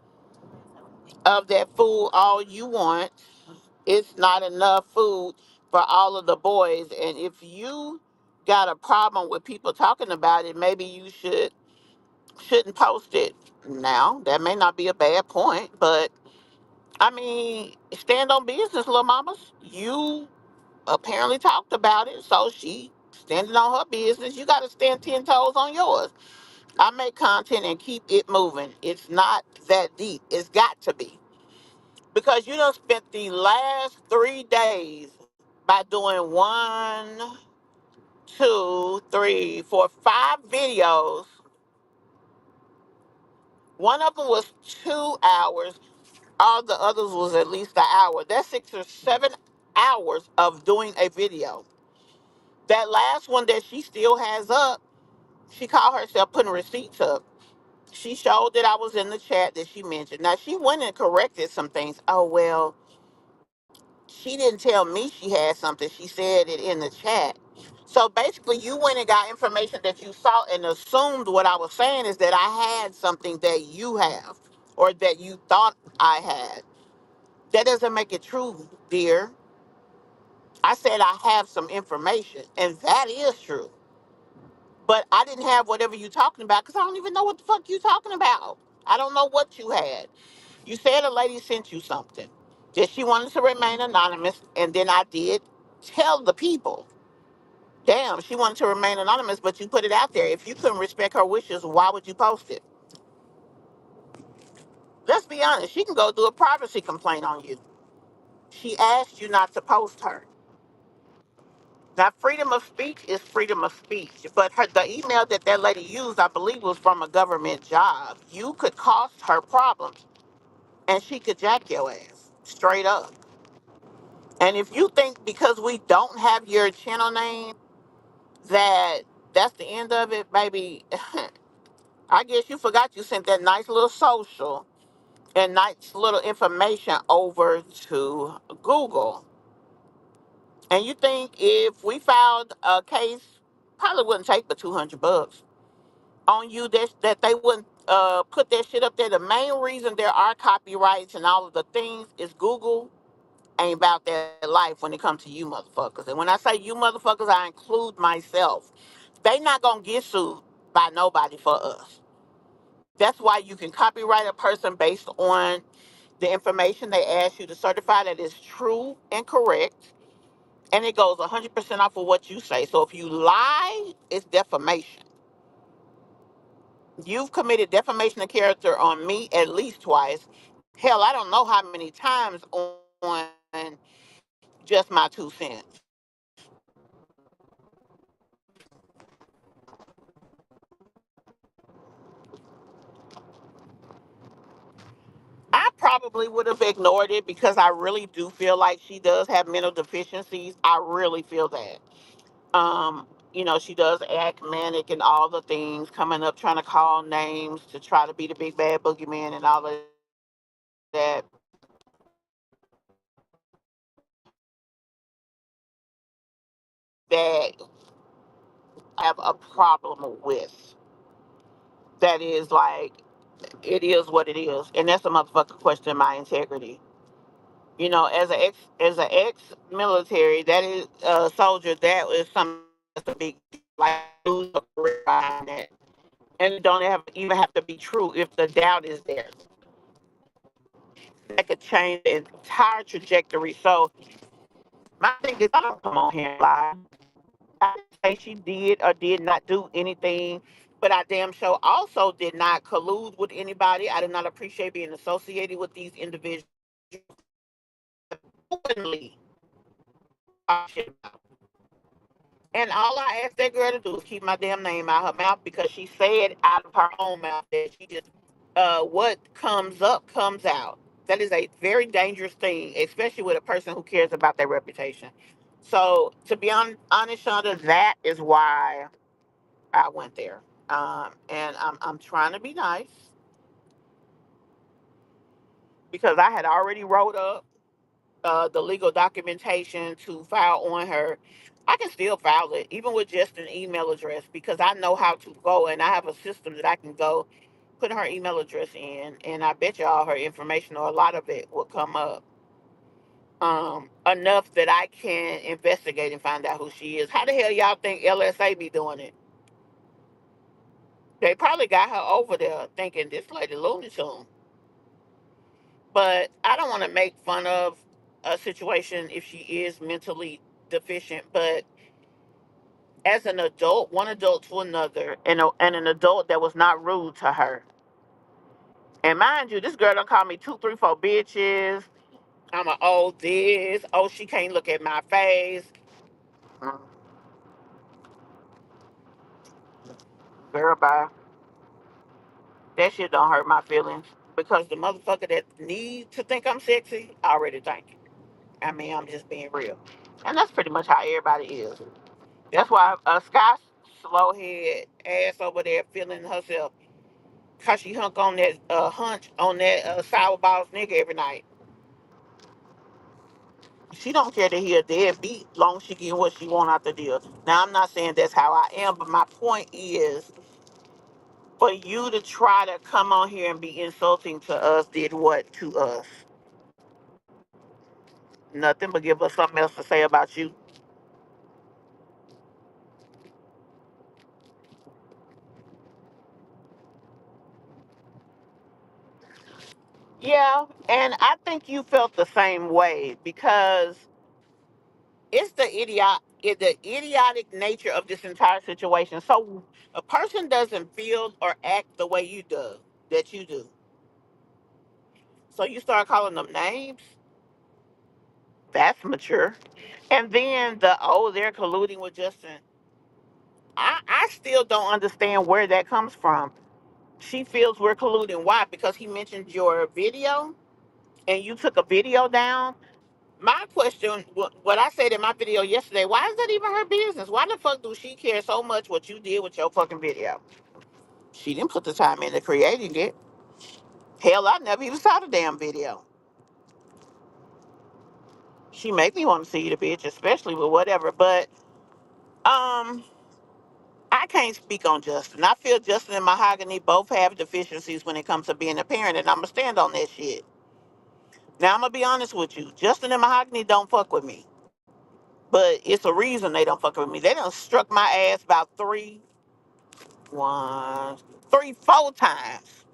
of that food all you want. It's not enough food for all of the boys. And if you got a problem with people talking about it, maybe you shouldn't post it. Now, that may not be a bad point, but I mean, stand on business, little mamas. You apparently talked about it, so she standing on her business. You got to stand 10 toes on yours. I make content and keep it moving. It's not that deep. It's got to be. Because you done spent the last 3 days by doing one, two, three, four, 5 videos. One of them was 2 hours. All the others was at least an hour. That's 6 or 7 hours of doing a video. That last one that she still has up, she called herself putting receipts up. She showed that I was in the chat that she mentioned. Now she went and corrected some things. Oh well, she didn't tell me she had something. She said it in the chat. So basically, you went and got information that you saw and assumed what I was saying is that I had something that you have or that you thought I had. That doesn't make it true, dear. I said I have some information, and that is true. But I didn't have whatever you talking about because I don't even know what the fuck you talking about. I don't know what you had. You said a lady sent you something that she wanted to remain anonymous, and then I did tell the people. Damn, she wanted to remain anonymous, but you put it out there. If you couldn't respect her wishes, why would you post it? Let's be honest. She can go do a privacy complaint on you. She asked you not to post her. Now, freedom of speech is freedom of speech, but the email that that lady used, I believe, was from a government job. You could cost her problems, and she could jack your ass straight up. And if you think because we don't have your channel name that that's the end of it, baby, I guess you forgot you sent that nice little social and nice little information over to Google. And you think if we filed a case, probably wouldn't take but $200 on you that they wouldn't put that shit up there. The main reason there are copyrights and all of the things is Google ain't about that life when it comes to you motherfuckers. And when I say you motherfuckers, I include myself. They not gonna get sued by nobody for us. That's why you can copyright a person based on the information they ask you to certify that is true and correct. And it goes 100% off of what you say. So if you lie, it's defamation. You've committed defamation of character on me at least twice. Hell, I don't know how many times on just my 2 cents. I probably would have ignored it because I really do feel like she does have mental deficiencies. I really feel that. She does act manic and all the things, coming up trying to call names to try to be the big bad boogeyman and all of that. That I have a problem with. That is like it is what it is, and that's a motherfucker question my integrity. As an ex military, that is a soldier. That is something that's a big like lose a career behind that, and it don't even have to be true if the doubt is there. That could change the entire trajectory. So my thing is, I don't come on here and lie. I didn't say she did or did not do anything, but I damn sure also did not collude with anybody. I did not appreciate being associated with these individuals openly. And all I asked that girl to do is keep my damn name out her mouth because she said out of her own mouth that she just, what comes up comes out. That is a very dangerous thing, especially with a person who cares about their reputation. So, to be honest, Shonda, that is why I went there. And I'm trying to be nice because I had already wrote up the legal documentation to file on her. I can still file it, even with just an email address, because I know how to go and I have a system that I can go put her email address in, and I bet you all her information or a lot of it will come up. Enough that I can investigate and find out who she is. How the hell y'all think LSA be doing it? They probably got her over there thinking this lady Looney Tune. But I don't want to make fun of a situation if she is mentally deficient. But as an adult, one adult to another, and an adult that was not rude to her. And mind you, this girl done called me two, three, four bitches. I'm a old this. Oh, she can't look at my face. Mm, Girl, bye. That shit don't hurt my feelings because the motherfucker that need to think I'm sexy already think it. I mean, I'm just being real, and that's pretty much how everybody is. That's why Sky Slowhead ass over there feeling herself because she hunk on that hunch on that sour balls nigga every night. She don't care that he a deadbeat long as she get what she want out the deal. Now I'm not saying that's how I am, but my point is for you to try to come on here and be insulting to us did what to us? Nothing but give us something else to say about you. Yeah, and I think you felt the same way because it's the idiotic nature of this entire situation. So a person doesn't feel or act the way you do that you do. So you start calling them names. That's mature. And then they're colluding with Justin. I still don't understand where that comes from. She feels we're colluding. Why? Because he mentioned your video and you took a video down. My question, what I said in my video yesterday, why is that even her business? Why the fuck do she care so much what you did with your fucking video? She didn't put the time into creating it. Hell, I never even saw the damn video. She make me want to see the bitch, especially with whatever. But um, I can't speak on Justin. I feel Justin and Mahogany both have deficiencies when it comes to being a parent, and I'ma stand on that shit. Now I'm gonna be honest with you. Justin and Mahogany don't fuck with me. But it's a reason they don't fuck with me. They done struck my ass about three, 4 times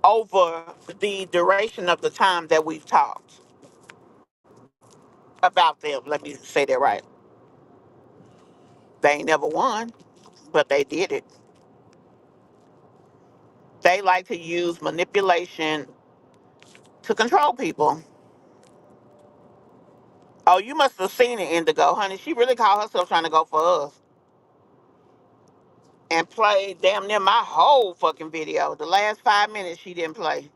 over the duration of the time that we've talked about them. Let me say that right. They ain't never won, but they did it. They like to use manipulation to control people. Oh, you must have seen it, Indigo, honey. She really called herself trying to go for us and played damn near my whole fucking video. The last 5 minutes she didn't play.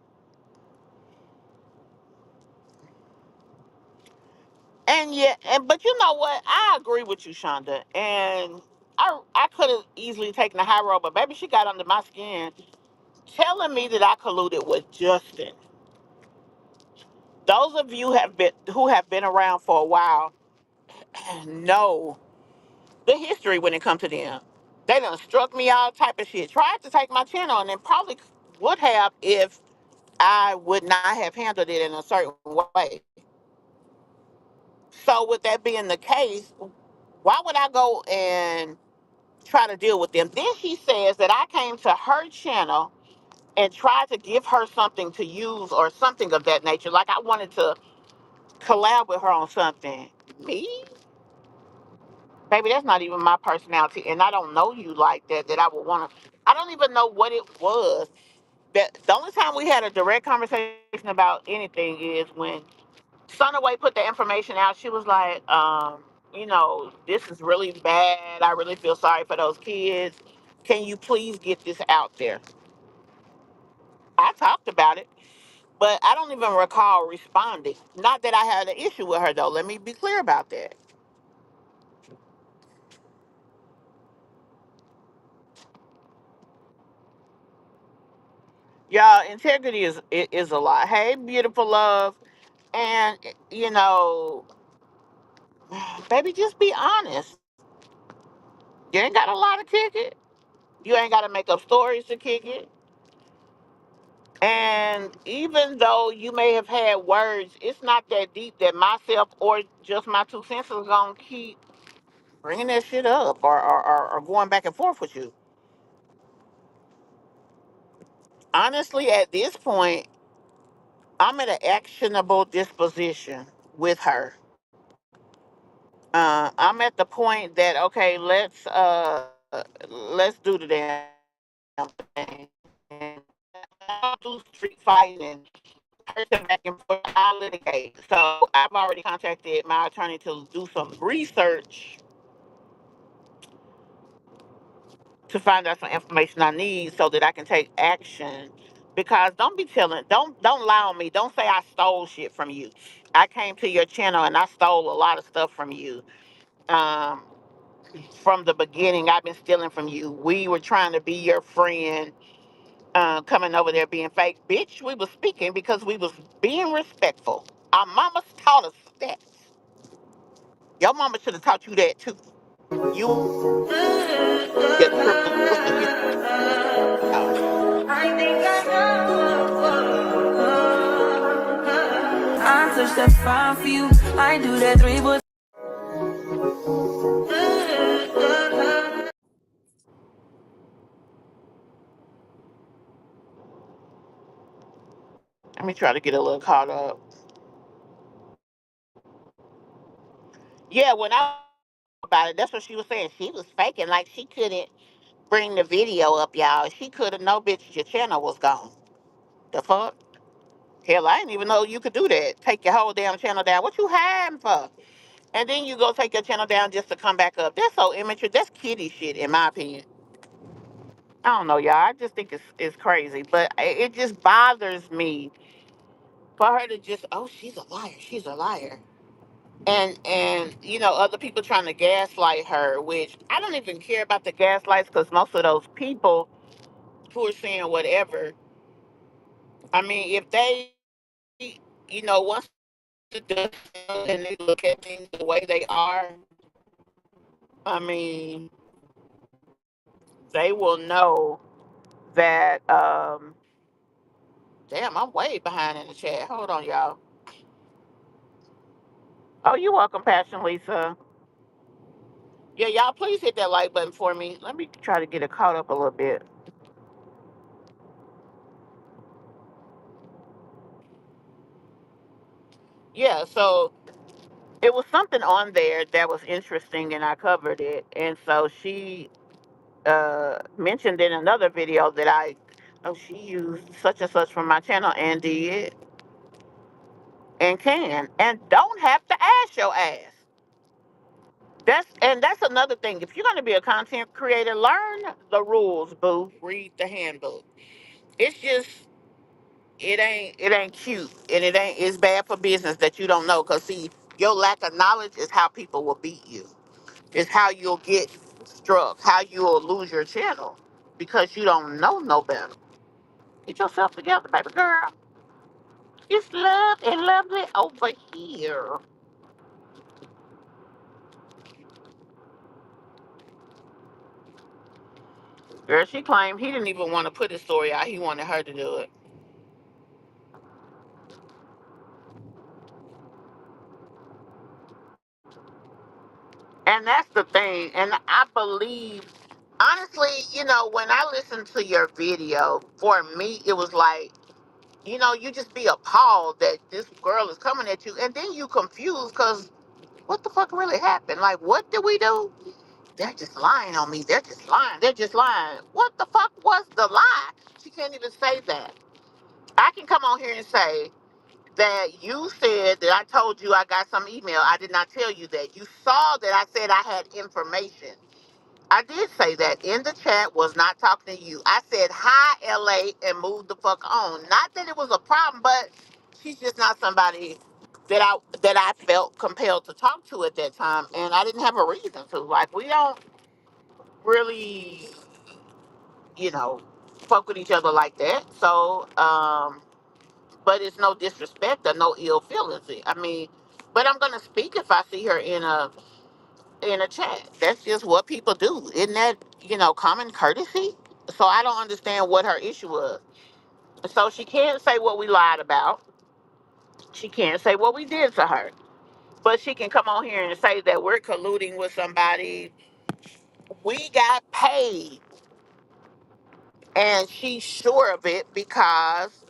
And yeah, but you know what? I agree with you, Shonda. And I could have easily taken the high road, but baby, she got under my skin, telling me that I colluded with Justin. Those of you who have been around for a while know the history when it comes to them. They done struck me all type of shit. Tried to take my channel, and then probably would have if I would not have handled it in a certain way. So with that being the case, why would I go and try to deal with them? Then she says that I came to her channel and tried to give her something to use or something of that nature. Like I wanted to collab with her on something. Me? Baby, that's not even my personality. And I don't know you like that, that I would want to. I don't even know what it was. That the only time we had a direct conversation about anything is when Sunaway put the information out. She was like, this is really bad. I really feel sorry for those kids. Can you please get this out there? I talked about it, but I don't even recall responding. Not that I had an issue with her, though. Let me be clear about that. Y'all, integrity is a lot. Hey, beautiful love. And, you know, baby, just be honest. You ain't got a lot to kick it. You ain't got to make up stories to kick it. And even though you may have had words, it's not that deep that myself or just my 2 cents is going to keep bringing that shit up or going back and forth with you. Honestly, at this point, I'm at an actionable disposition with her. I'm at the point that, okay, let's do the damn thing. I'll do street fighting, person back and forth. I litigate. So I've already contacted my attorney to do some research to find out some information I need so that I can take action. Because don't lie on me. Don't say I stole shit from you. I came to your channel and I stole a lot of stuff from you. Um, from the beginning, I've been stealing from you. We were trying to be your friend, coming over there being fake. Bitch, we was speaking because we was being respectful. Our mamas taught us that. Your mama should have taught you that too. You get tripped up with his out. I think I know. I touch that fine for you. I do that three, but Let me try to get a little caught up. Yeah, when I about it, that's what she was saying. She was faking like she couldn't bring the video up, y'all. She could have. No, bitch, your channel was gone. The fuck? Hell, I didn't even know you could do that. Take your whole damn channel down. What you hiding for? And then you go take your channel down just to come back up. That's so immature. That's kitty shit, in my opinion. I don't know, y'all. I just think it's crazy. But it just bothers me for her to just, oh, she's a liar. She's a liar. And other people trying to gaslight her, which I don't even care about the gaslights because most of those people who are saying whatever, I mean, if they, once the dust settles and they look at things the way they are, I mean, they will know that, damn, I'm way behind in the chat. Hold on, y'all. Oh, you're welcome, Passion Lisa. Yeah, y'all, please hit that like button for me. Let me try to get it caught up a little bit. Yeah, so it was something on there that was interesting, and I covered it. And so she mentioned in another video that she used such and such from my channel and did and can and don't have to ask your ass. That's another thing. If you're going to be a content creator, learn the rules, boo. Read the handbook. It's just it ain't cute, and it's bad for business that you don't know. Cause see, your lack of knowledge is how people will beat you. It's how you'll get struck. How you'll lose your channel because you don't know no better. Get yourself together, baby girl. It's love and lovely over here. Girl, she claimed he didn't even want to put his story out. He wanted her to do it. And that's the thing. And I believe, honestly, when I listened to your video, for me, it was like, you just be appalled that this girl is coming at you. And then you confused because what the fuck really happened? Like, what did we do? They're just lying on me. They're just lying. They're just lying. What the fuck was the lie? She can't even say that. I can come on here and say, that you said that I told you I got some email. I did not tell you that. You saw that I said I had information. I did say that in the chat, was not talking to you. I said hi LA and moved the fuck on. Not that it was a problem, but she's just not somebody that I felt compelled to talk to at that time, and I didn't have a reason to. Like, we don't really, you know, fuck with each other like that. So, but it's no disrespect or no ill feelings. I mean, but I'm gonna speak if I see her in a chat. That's just what people do. Isn't that, common courtesy? So I don't understand what her issue was. So she can't say what we lied about. She can't say what we did to her. But she can come on here and say that we're colluding with somebody. We got paid. And she's sure of it because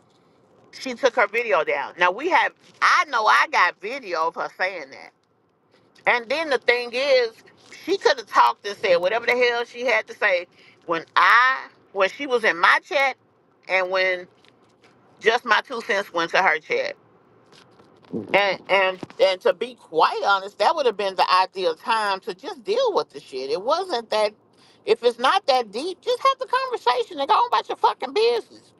she took her video down. Now I know I got video of her saying that. And then the thing is, she could have talked and said whatever the hell she had to say when she was in my chat and when just my 2 cents went to her chat. And to be quite honest, that would have been the ideal time to just deal with the shit. It wasn't that. If it's not that deep, just have the conversation and go on about your fucking business.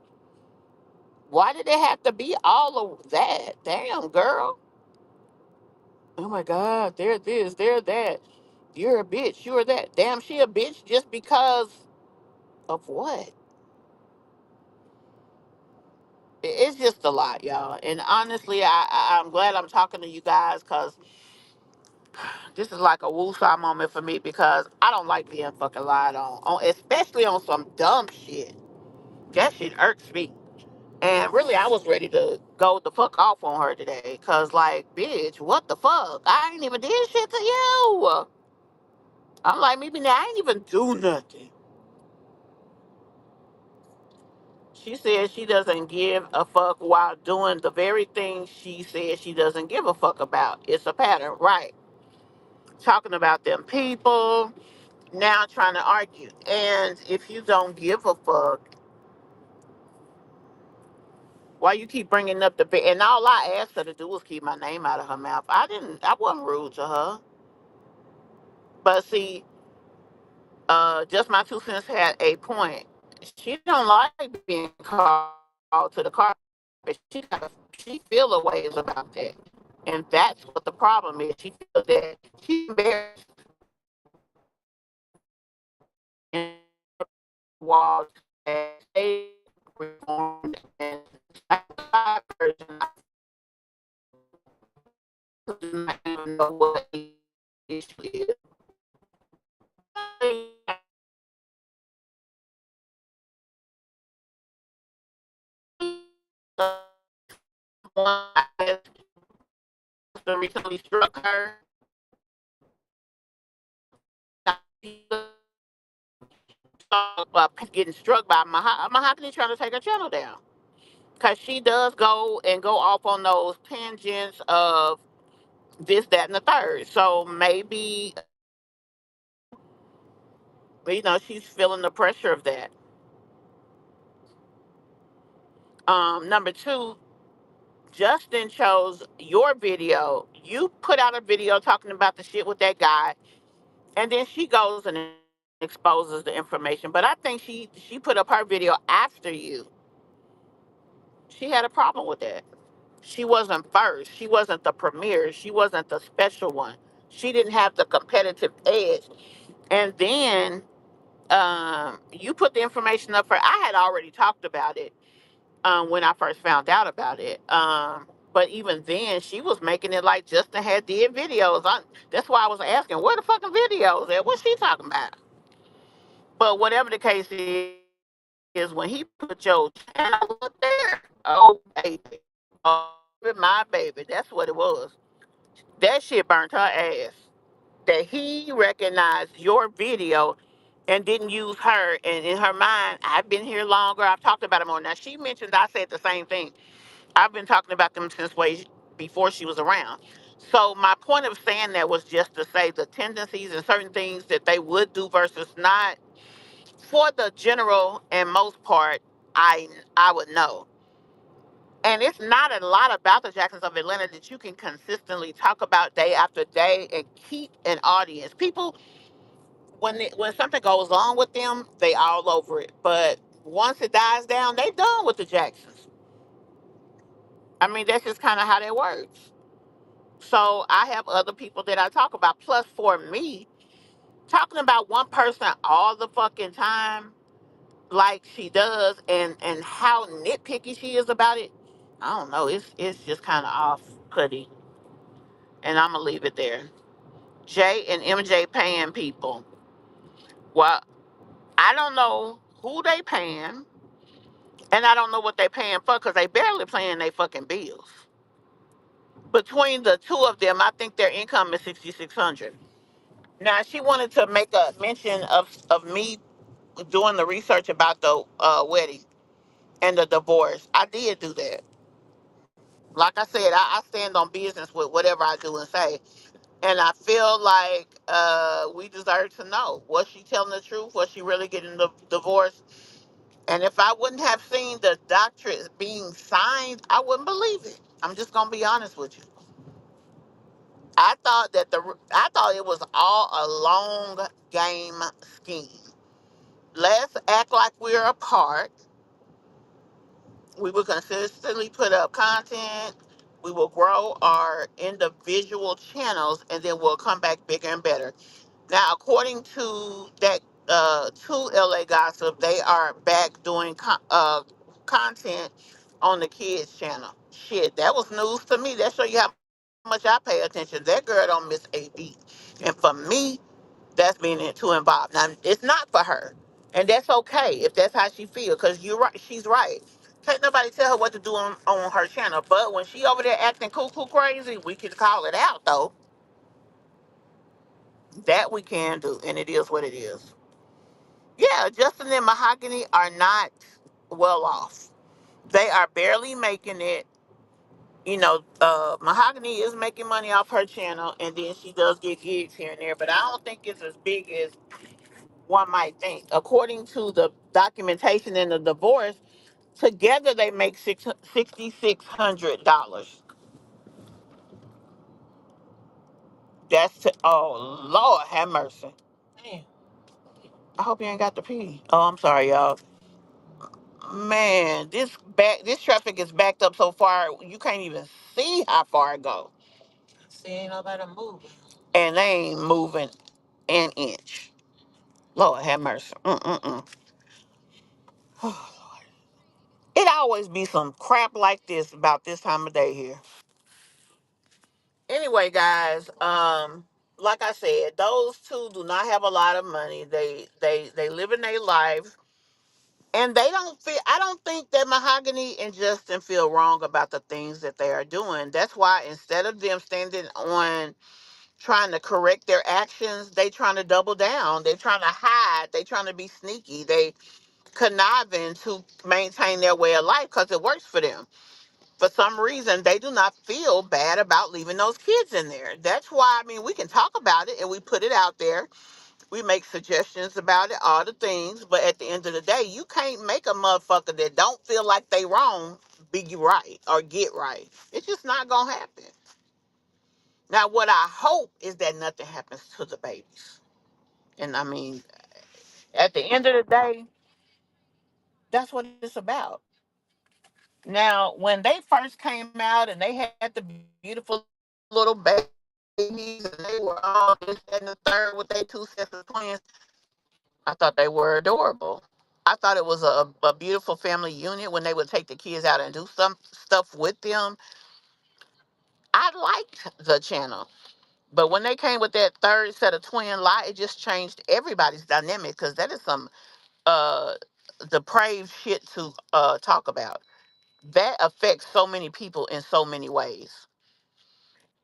Why did it have to be all of that? Damn, girl. Oh my God, they're this, they're that. You're a bitch, you're that. Damn, she a bitch just because of what? It's just a lot, y'all. And honestly, I'm glad I'm talking to you guys because this is like a woosah moment for me because I don't like being fucking lied on, especially on some dumb shit. That shit irks me. And really, I was ready to go the fuck off on her today because, like, bitch, what the fuck? I ain't even did shit to you. I'm like, maybe now I ain't even do nothing. She says she doesn't give a fuck while doing the very thing she says she doesn't give a fuck about. It's a pattern, right? Talking about them people, now trying to argue. And if you don't give a fuck, why you keep bringing up and all I asked her to do was keep my name out of her mouth. I wasn't rude to her. But see, just my 2 cents had a point. She don't like being called to the carpet. She she feel a ways about that, and that's what the problem is. She feels that she's embarrassed and walls and stay reformed and person does not even know what the issue is. Someone recently struck her. Getting struck by Mahogany trying to take her channel down. Because she does go off on those tangents of this, that, and the third. So maybe, she's feeling the pressure of that. Number two, Justin chose your video. You put out a video talking about the shit with that guy, and then she goes and exposes the information. But I think she put up her video after you. She had a problem with that. She wasn't first. She wasn't the premier. She wasn't the special one. She didn't have the competitive edge. And then you put the information up for. I had already talked about it when I first found out about it. But even then, she was making it like Justin had did videos. That's why I was asking, where the fucking videos at? What's she talking about? But whatever the case is when he put your channel up there, oh baby, oh my baby, that's what it was. That shit burnt her ass. That he recognized your video and didn't use her. And in her mind, I've been here longer. I've talked about it more. Now she mentioned I said the same thing. I've been talking about them since way before she was around. So my point of saying that was just to say the tendencies and certain things that they would do versus not. For the general and most part, I would know. And it's not a lot about the Jacksons of Atlanta that you can consistently talk about day after day and keep an audience. People, when something goes on with them, they all over it. But once it dies down, they done with the Jacksons. I mean, that's just kind of how that works. So I have other people that I talk about. Plus, for me, talking about one person all the fucking time, like she does, and how nitpicky she is about it, I don't know. It's just kind of off putty, and I'm gonna leave it there. Jay and MJ paying people. Well, I don't know who they paying, and I don't know what they paying for because they barely paying their fucking bills. Between the two of them, I think their income is 6,600. Now she wanted to make a mention of me doing the research about the wedding and the divorce. I did do that. Like I said, I stand on business with whatever I do and say. And I feel like we deserve to know. Was she telling the truth? Was she really getting the divorce? And if I wouldn't have seen the doctorate being signed, I wouldn't believe it. I'm just gonna be honest with you. I thought it was all a long game scheme. Let's act like we're apart. We will consistently put up content. We will grow our individual channels, and then we'll come back bigger and better. Now, according to that to LA Gossip, they are back doing content on the kids channel. Shit, that was news to me. That show you how much I pay attention. That girl don't miss a beat. And for me, that's being too involved. Now, it's not for her, and that's okay if that's how she feels. Cause you're right, she's right. Can't nobody tell her what to do on her channel. But when she over there acting cuckoo crazy, we can call it out though. That we can do, and it is what it is. Yeah, Justin and Mahogany are not well off. They are barely making it. You know, Mahogany is making money off her channel, and then she does get gigs here and there, but I don't think it's as big as one might think. According to the documentation in the divorce, together they make $6,600. Oh Lord, have mercy. Man, I hope you ain't got to pee. Oh, I'm sorry, y'all. Man, this traffic is backed up so far you can't even see how far it go. See, ain't nobody moving. And they ain't moving an inch. Lord have mercy. Mm-mm-mm. It always be some crap like this about this time of day here. Anyway, guys, like I said, those two do not have a lot of money. They live in their life, and they don't feel. I don't think that Mahogany and Justin feel wrong about the things that they are doing. That's why instead of them standing on trying to correct their actions, they trying to double down. They trying to hide. They trying to be sneaky. They conniving to maintain their way of life because it works for them. For some reason, they do not feel bad about leaving those kids in there. That's why, I mean, we can talk about it and we put it out there. We make suggestions about it, all the things. But at the end of the day, you can't make a motherfucker that don't feel like they wrong be right or get right. It's just not going to happen. Now, what I hope is that nothing happens to the babies. And I mean, at the end of the day, that's what it's about. Now, when they first came out and they had the beautiful little babies and they were all this and the third with their two sets of twins, I thought they were adorable. I thought it was a beautiful family unit when they would take the kids out and do some stuff with them. I liked the channel. But when they came with that third set of twin lot, it just changed everybody's dynamic because that is some uh depraved shit to talk about. That affects so many people in so many ways.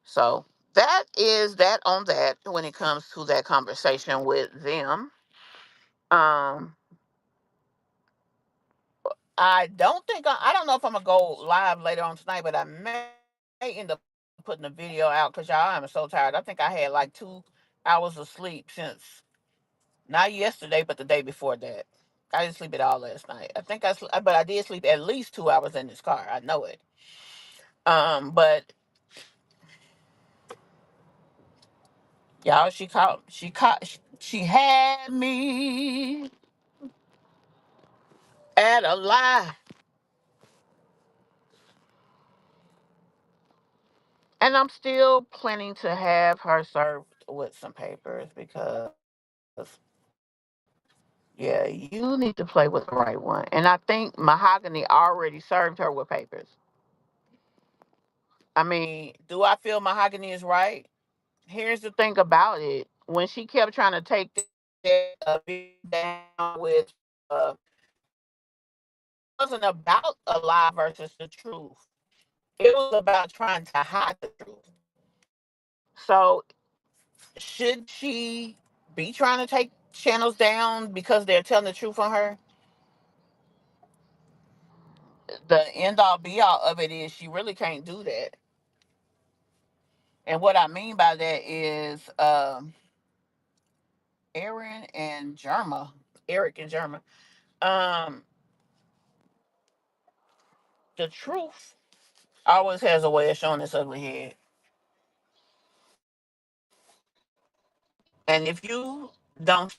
So that is that on that when it comes to that conversation with them. Um, I don't know if I'm gonna go live later on tonight, but I may end up putting a video out because y'all I'm so tired. I think I had like 2 hours of sleep since not yesterday, but the day before that. I didn't sleep at all last night. I think but I did sleep at least 2 hours in this car. I know it. But y'all, she had me at a lie, and I'm still planning to have her served with some papers because, yeah, you need to play with the right one. And I think Mahogany already served her with papers. I mean, do I feel Mahogany is right? Here's the thing about it. When she kept trying to take that down with, it wasn't about a lie versus the truth. It was about trying to hide the truth. So, should she be trying to take channels down because they're telling the truth on her? The end all be all of it is she really can't do that. And what I mean by that is Aaron and Germa, Eric and Germa. Um, the truth always has a way of showing its ugly head. And if you don't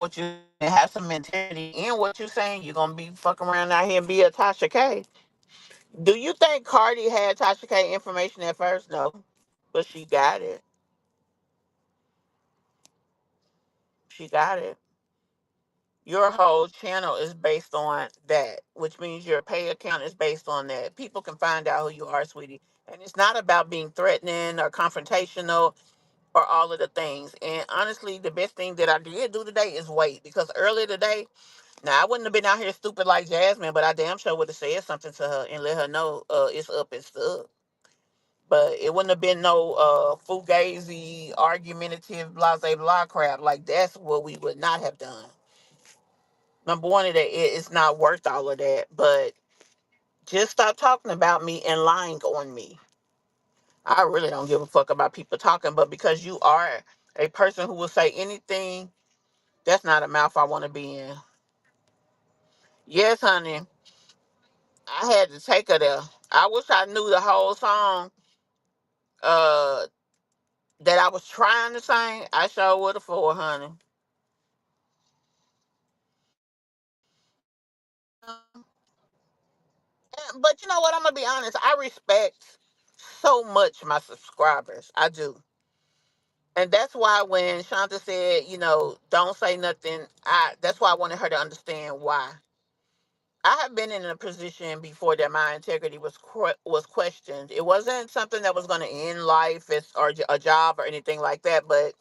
what you have some mentality in what you're saying, you're gonna be fucking around out here and be a Tasha K. Do you think Cardi had Tasha K information at first? No. But she got it. She got it. Your whole channel is based on that, which means your pay account is based on that. People can find out who you are, sweetie. And it's not about being threatening or confrontational or all of the things. And honestly, the best thing that I did do today is wait, because earlier today, now I wouldn't have been out here stupid like Jasmine, but I damn sure would have said something to her and let her know it's up and stuff. But it wouldn't have been no fugazi, argumentative, blah blah blah crap. Like that's what we would not have done. Number one, it's not worth all of that. But just stop talking about me and lying on me. I really don't give a fuck about people talking, but because you are a person who will say anything, that's not a mouth I want to be in. Yes, honey, I had to take her there. I wish I knew the whole song uh, that I was trying to sing. I sure would have for her, honey. But you know what? I'm gonna be honest. I respect so much my subscribers. I do. And that's why when Shanta said, don't say nothing, that's why I wanted her to understand why. I have been in a position before that my integrity was questioned. It wasn't something that was going to end life or a job or anything like that, but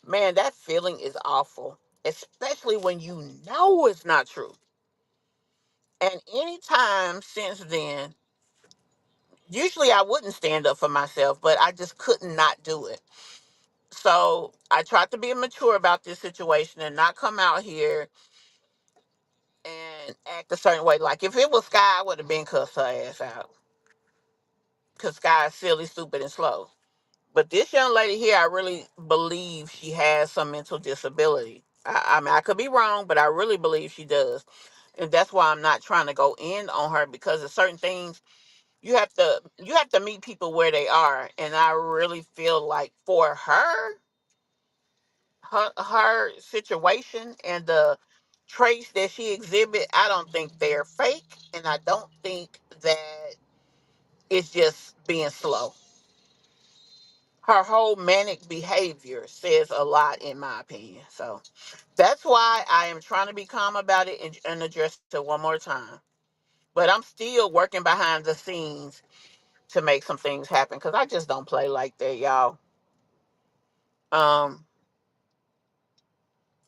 man, that feeling is awful, especially when you know it's not true. And anytime since then, usually I wouldn't stand up for myself, but I just could not do it. So I tried to be mature about this situation and not come out here and act a certain way. Like if it was Sky, I would have been cussed her ass out. Because Sky is silly, stupid, and slow. But this young lady here, I really believe she has some mental disability. I mean, I could be wrong, but I really believe she does. And that's why I'm not trying to go in on her because of certain things you have to meet people where they are. And I really feel like for her situation and the traits that she exhibit, I don't think they're fake, and I don't think that it's just being slow. Her whole manic behavior says a lot, in my opinion. So that's why I am trying to be calm about it and address it one more time. But I'm still working behind the scenes to make some things happen because I just don't play like that, y'all. Um,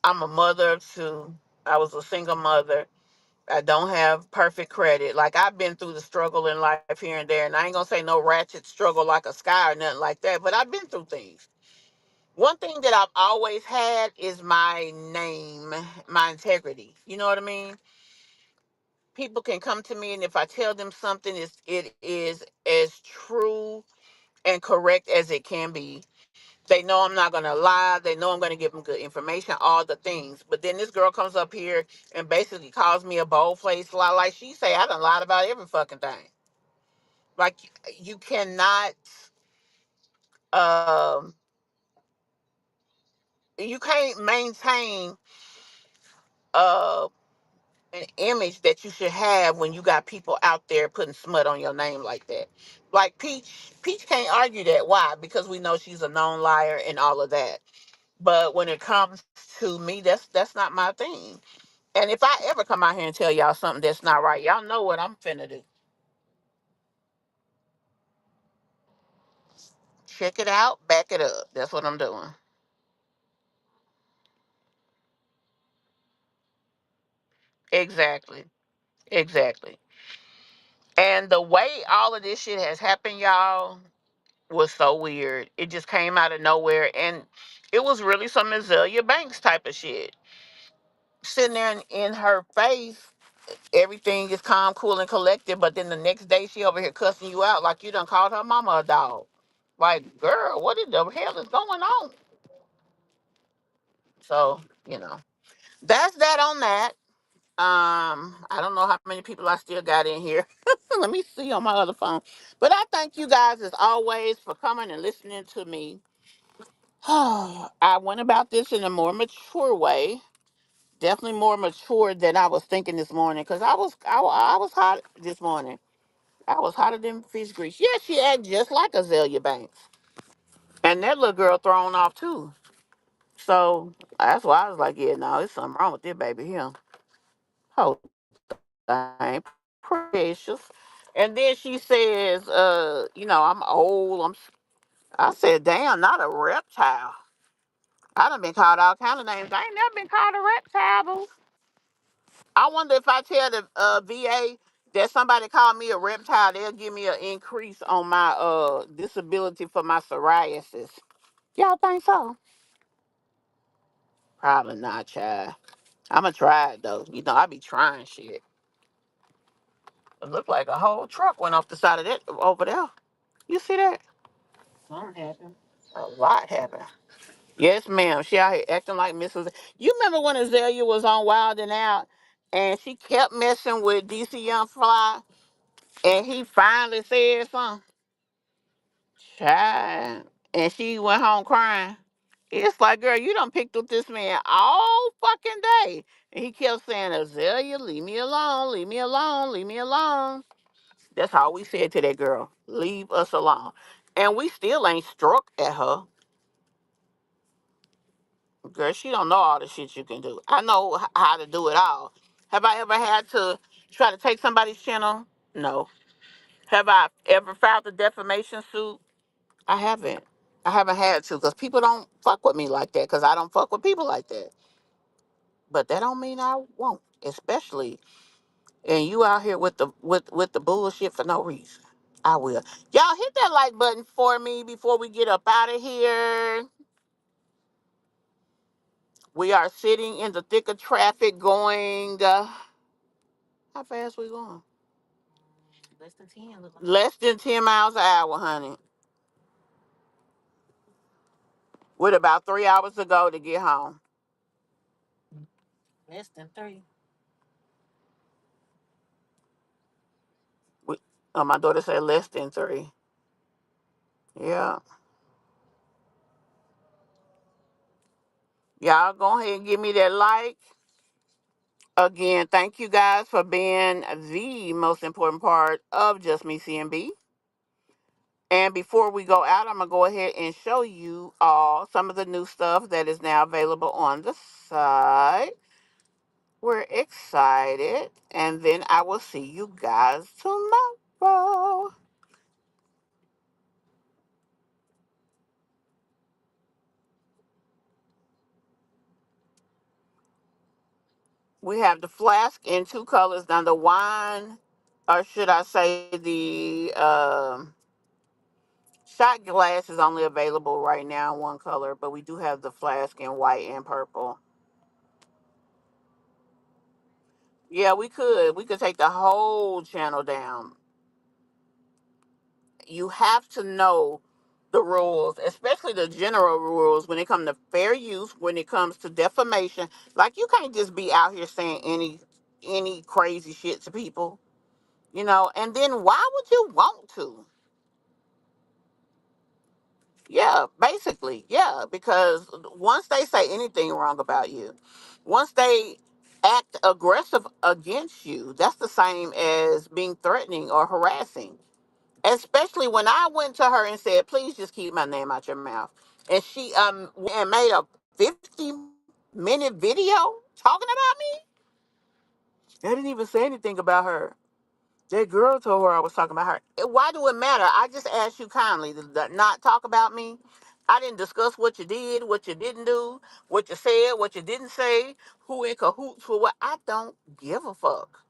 I'm a mother of two. I was a single mother. I don't have perfect credit. Like I've been through the struggle in life here and there, and I ain't gonna say no ratchet struggle like a Sky or nothing like that, but I've been through things. One thing that I've always had is my name, my integrity. You know what I mean? People can come to me, and if I tell them something, it is as true and correct as it can be. They know I'm not gonna lie. They know I'm gonna give them good information, all the things. But then this girl comes up here and basically calls me a bold-faced lie. Like she say, I done lied about every fucking thing. Like you cannot, um, you can't maintain uh an image that you should have when you got people out there putting smut on your name like that. Like Peach can't argue that. Why? Because we know she's a known liar and all of that. But when it comes to me, that's not my thing. And if I ever come out here and tell y'all something that's not right, y'all know what I'm finna do. Check it out, back it up. That's what I'm doing. Exactly. Exactly. And the way all of this shit has happened, y'all, was so weird. It just came out of nowhere. And it was really some Azalea Banks type of shit. Sitting there in her face, everything is calm, cool, and collected. But then the next day, she over here cussing you out like you done called her mama a dog. Like, girl, what in the hell is going on? So, that's that on that. I don't know how many people I still got in here. Let me see on my other phone. But I thank you guys as always for coming and listening to me. I went about this in a more mature way. Definitely more mature than I was thinking this morning. Cause I was hot this morning. I was hotter than fish grease. Yeah, she acted just like Azalea Banks. And that little girl thrown off too. So that's why I was like, yeah, no, there's something wrong with this baby here. Whole thing. Precious. And then she says, I'm old. I said, damn, not a reptile. I done been called all kind of names. I ain't never been called a reptile, boo. I wonder if I tell the VA that somebody called me a reptile, they'll give me an increase on my disability for my psoriasis. Y'all think so? Probably not, child. I'ma try it though. I be trying shit. It looked like a whole truck went off the side of that over there. You see that? Something happened. A lot happened. Yes, ma'am. She out here acting like Mrs. You remember when Azalea was on Wild and Out and she kept messing with DC Young Fly and he finally said something? Child. And she went home crying. It's like, girl, you done picked up this man all fucking day. And he kept saying, Azalea, leave me alone, leave me alone, leave me alone. That's all we said to that girl. Leave us alone. And we still ain't struck at her. Girl, she don't know all the shit you can do. I know how to do it all. Have I ever had to try to take somebody's channel? No. Have I ever filed a defamation suit? I haven't. I haven't had to because people don't fuck with me like that because I don't fuck with people like that. But that don't mean I won't, especially and you out here with the bullshit for no reason. I will. Y'all hit that like button for me before we get up out of here. We are sitting in the thick of traffic going. How fast we going? Less than 10. Less than 10 miles an hour, honey. With about 3 hours to go to get home. Less than 3. We, my daughter said less than 3. Yeah. Y'all go ahead and give me that like. Again, thank you guys for being the most important part of Just Me CMB. And before we go out, I'm going to go ahead and show you all some of the new stuff that is now available on the site. We're excited. And then I will see you guys tomorrow. We have the flask in 2 colors. Now, the wine, or should I say the shot glass is only available right now in 1 color, but we do have the flask in white and purple. Yeah, we could. We could take the whole channel down. You have to know the rules, especially the general rules when it comes to fair use, when it comes to defamation. Like you can't just be out here saying any crazy shit to people, you know. And then why would you want to? Yeah, basically, yeah, because once they say anything wrong about you, once they act aggressive against you, that's the same as being threatening or harassing. Especially when I went to her and said, "Please just keep my name out your mouth," and she and made a 50-minute video talking about me. They didn't even say anything about her. That girl told her I was talking about her. Why do it matter? I just asked you kindly to not talk about me. I didn't discuss what you did, what you didn't do, what you said, what you didn't say, who in cahoots for what. I don't give a fuck.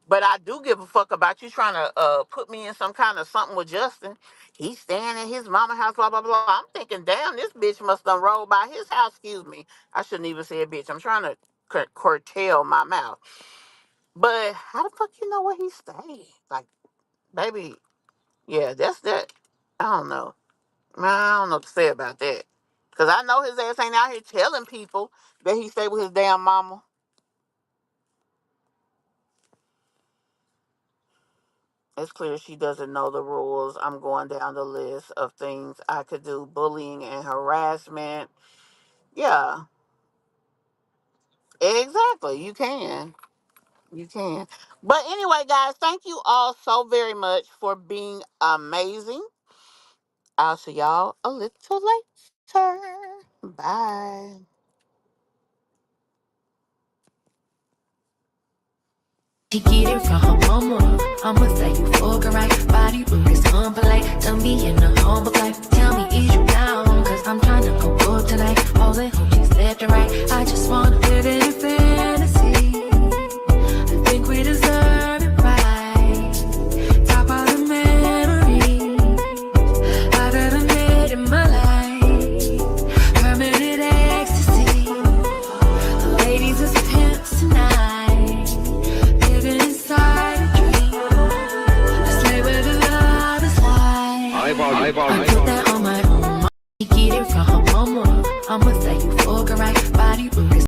But I do give a fuck about you trying to put me in some kind of something with Justin. He's staying at his mama house, blah, blah, blah. I'm thinking, damn, this bitch must have rolled by his house. Excuse me. I shouldn't even say a bitch. I'm trying to curtail my mouth. But how the fuck you know where he stayed? Like, baby, yeah, that's that. I don't know. Man, I don't know what to say about that. Because I know his ass ain't out here telling people that he stayed with his damn mama. It's clear she doesn't know the rules. I'm going down the list of things I could do. Bullying and harassment. Yeah, exactly. You can. You can. But anyway, guys, thank you all so very much for being amazing. I'll see y'all a little later. Bye. She get it from her mama. I'ma say you fucking right. Body look is unpolite. Done be in a humble life. Tell me, is you down? Cause I'm trying to go up tonight. All the hoochies left and right. I just wanna live in fantasy. I think we deserve it right. Top of the memories I've ever made in my life. Permanent ecstasy. The ladies is pimps tonight. Living inside a dream. I slay where the love is like. I put that on my own. She get it from her mama. I'ma say you fucking right. Body look is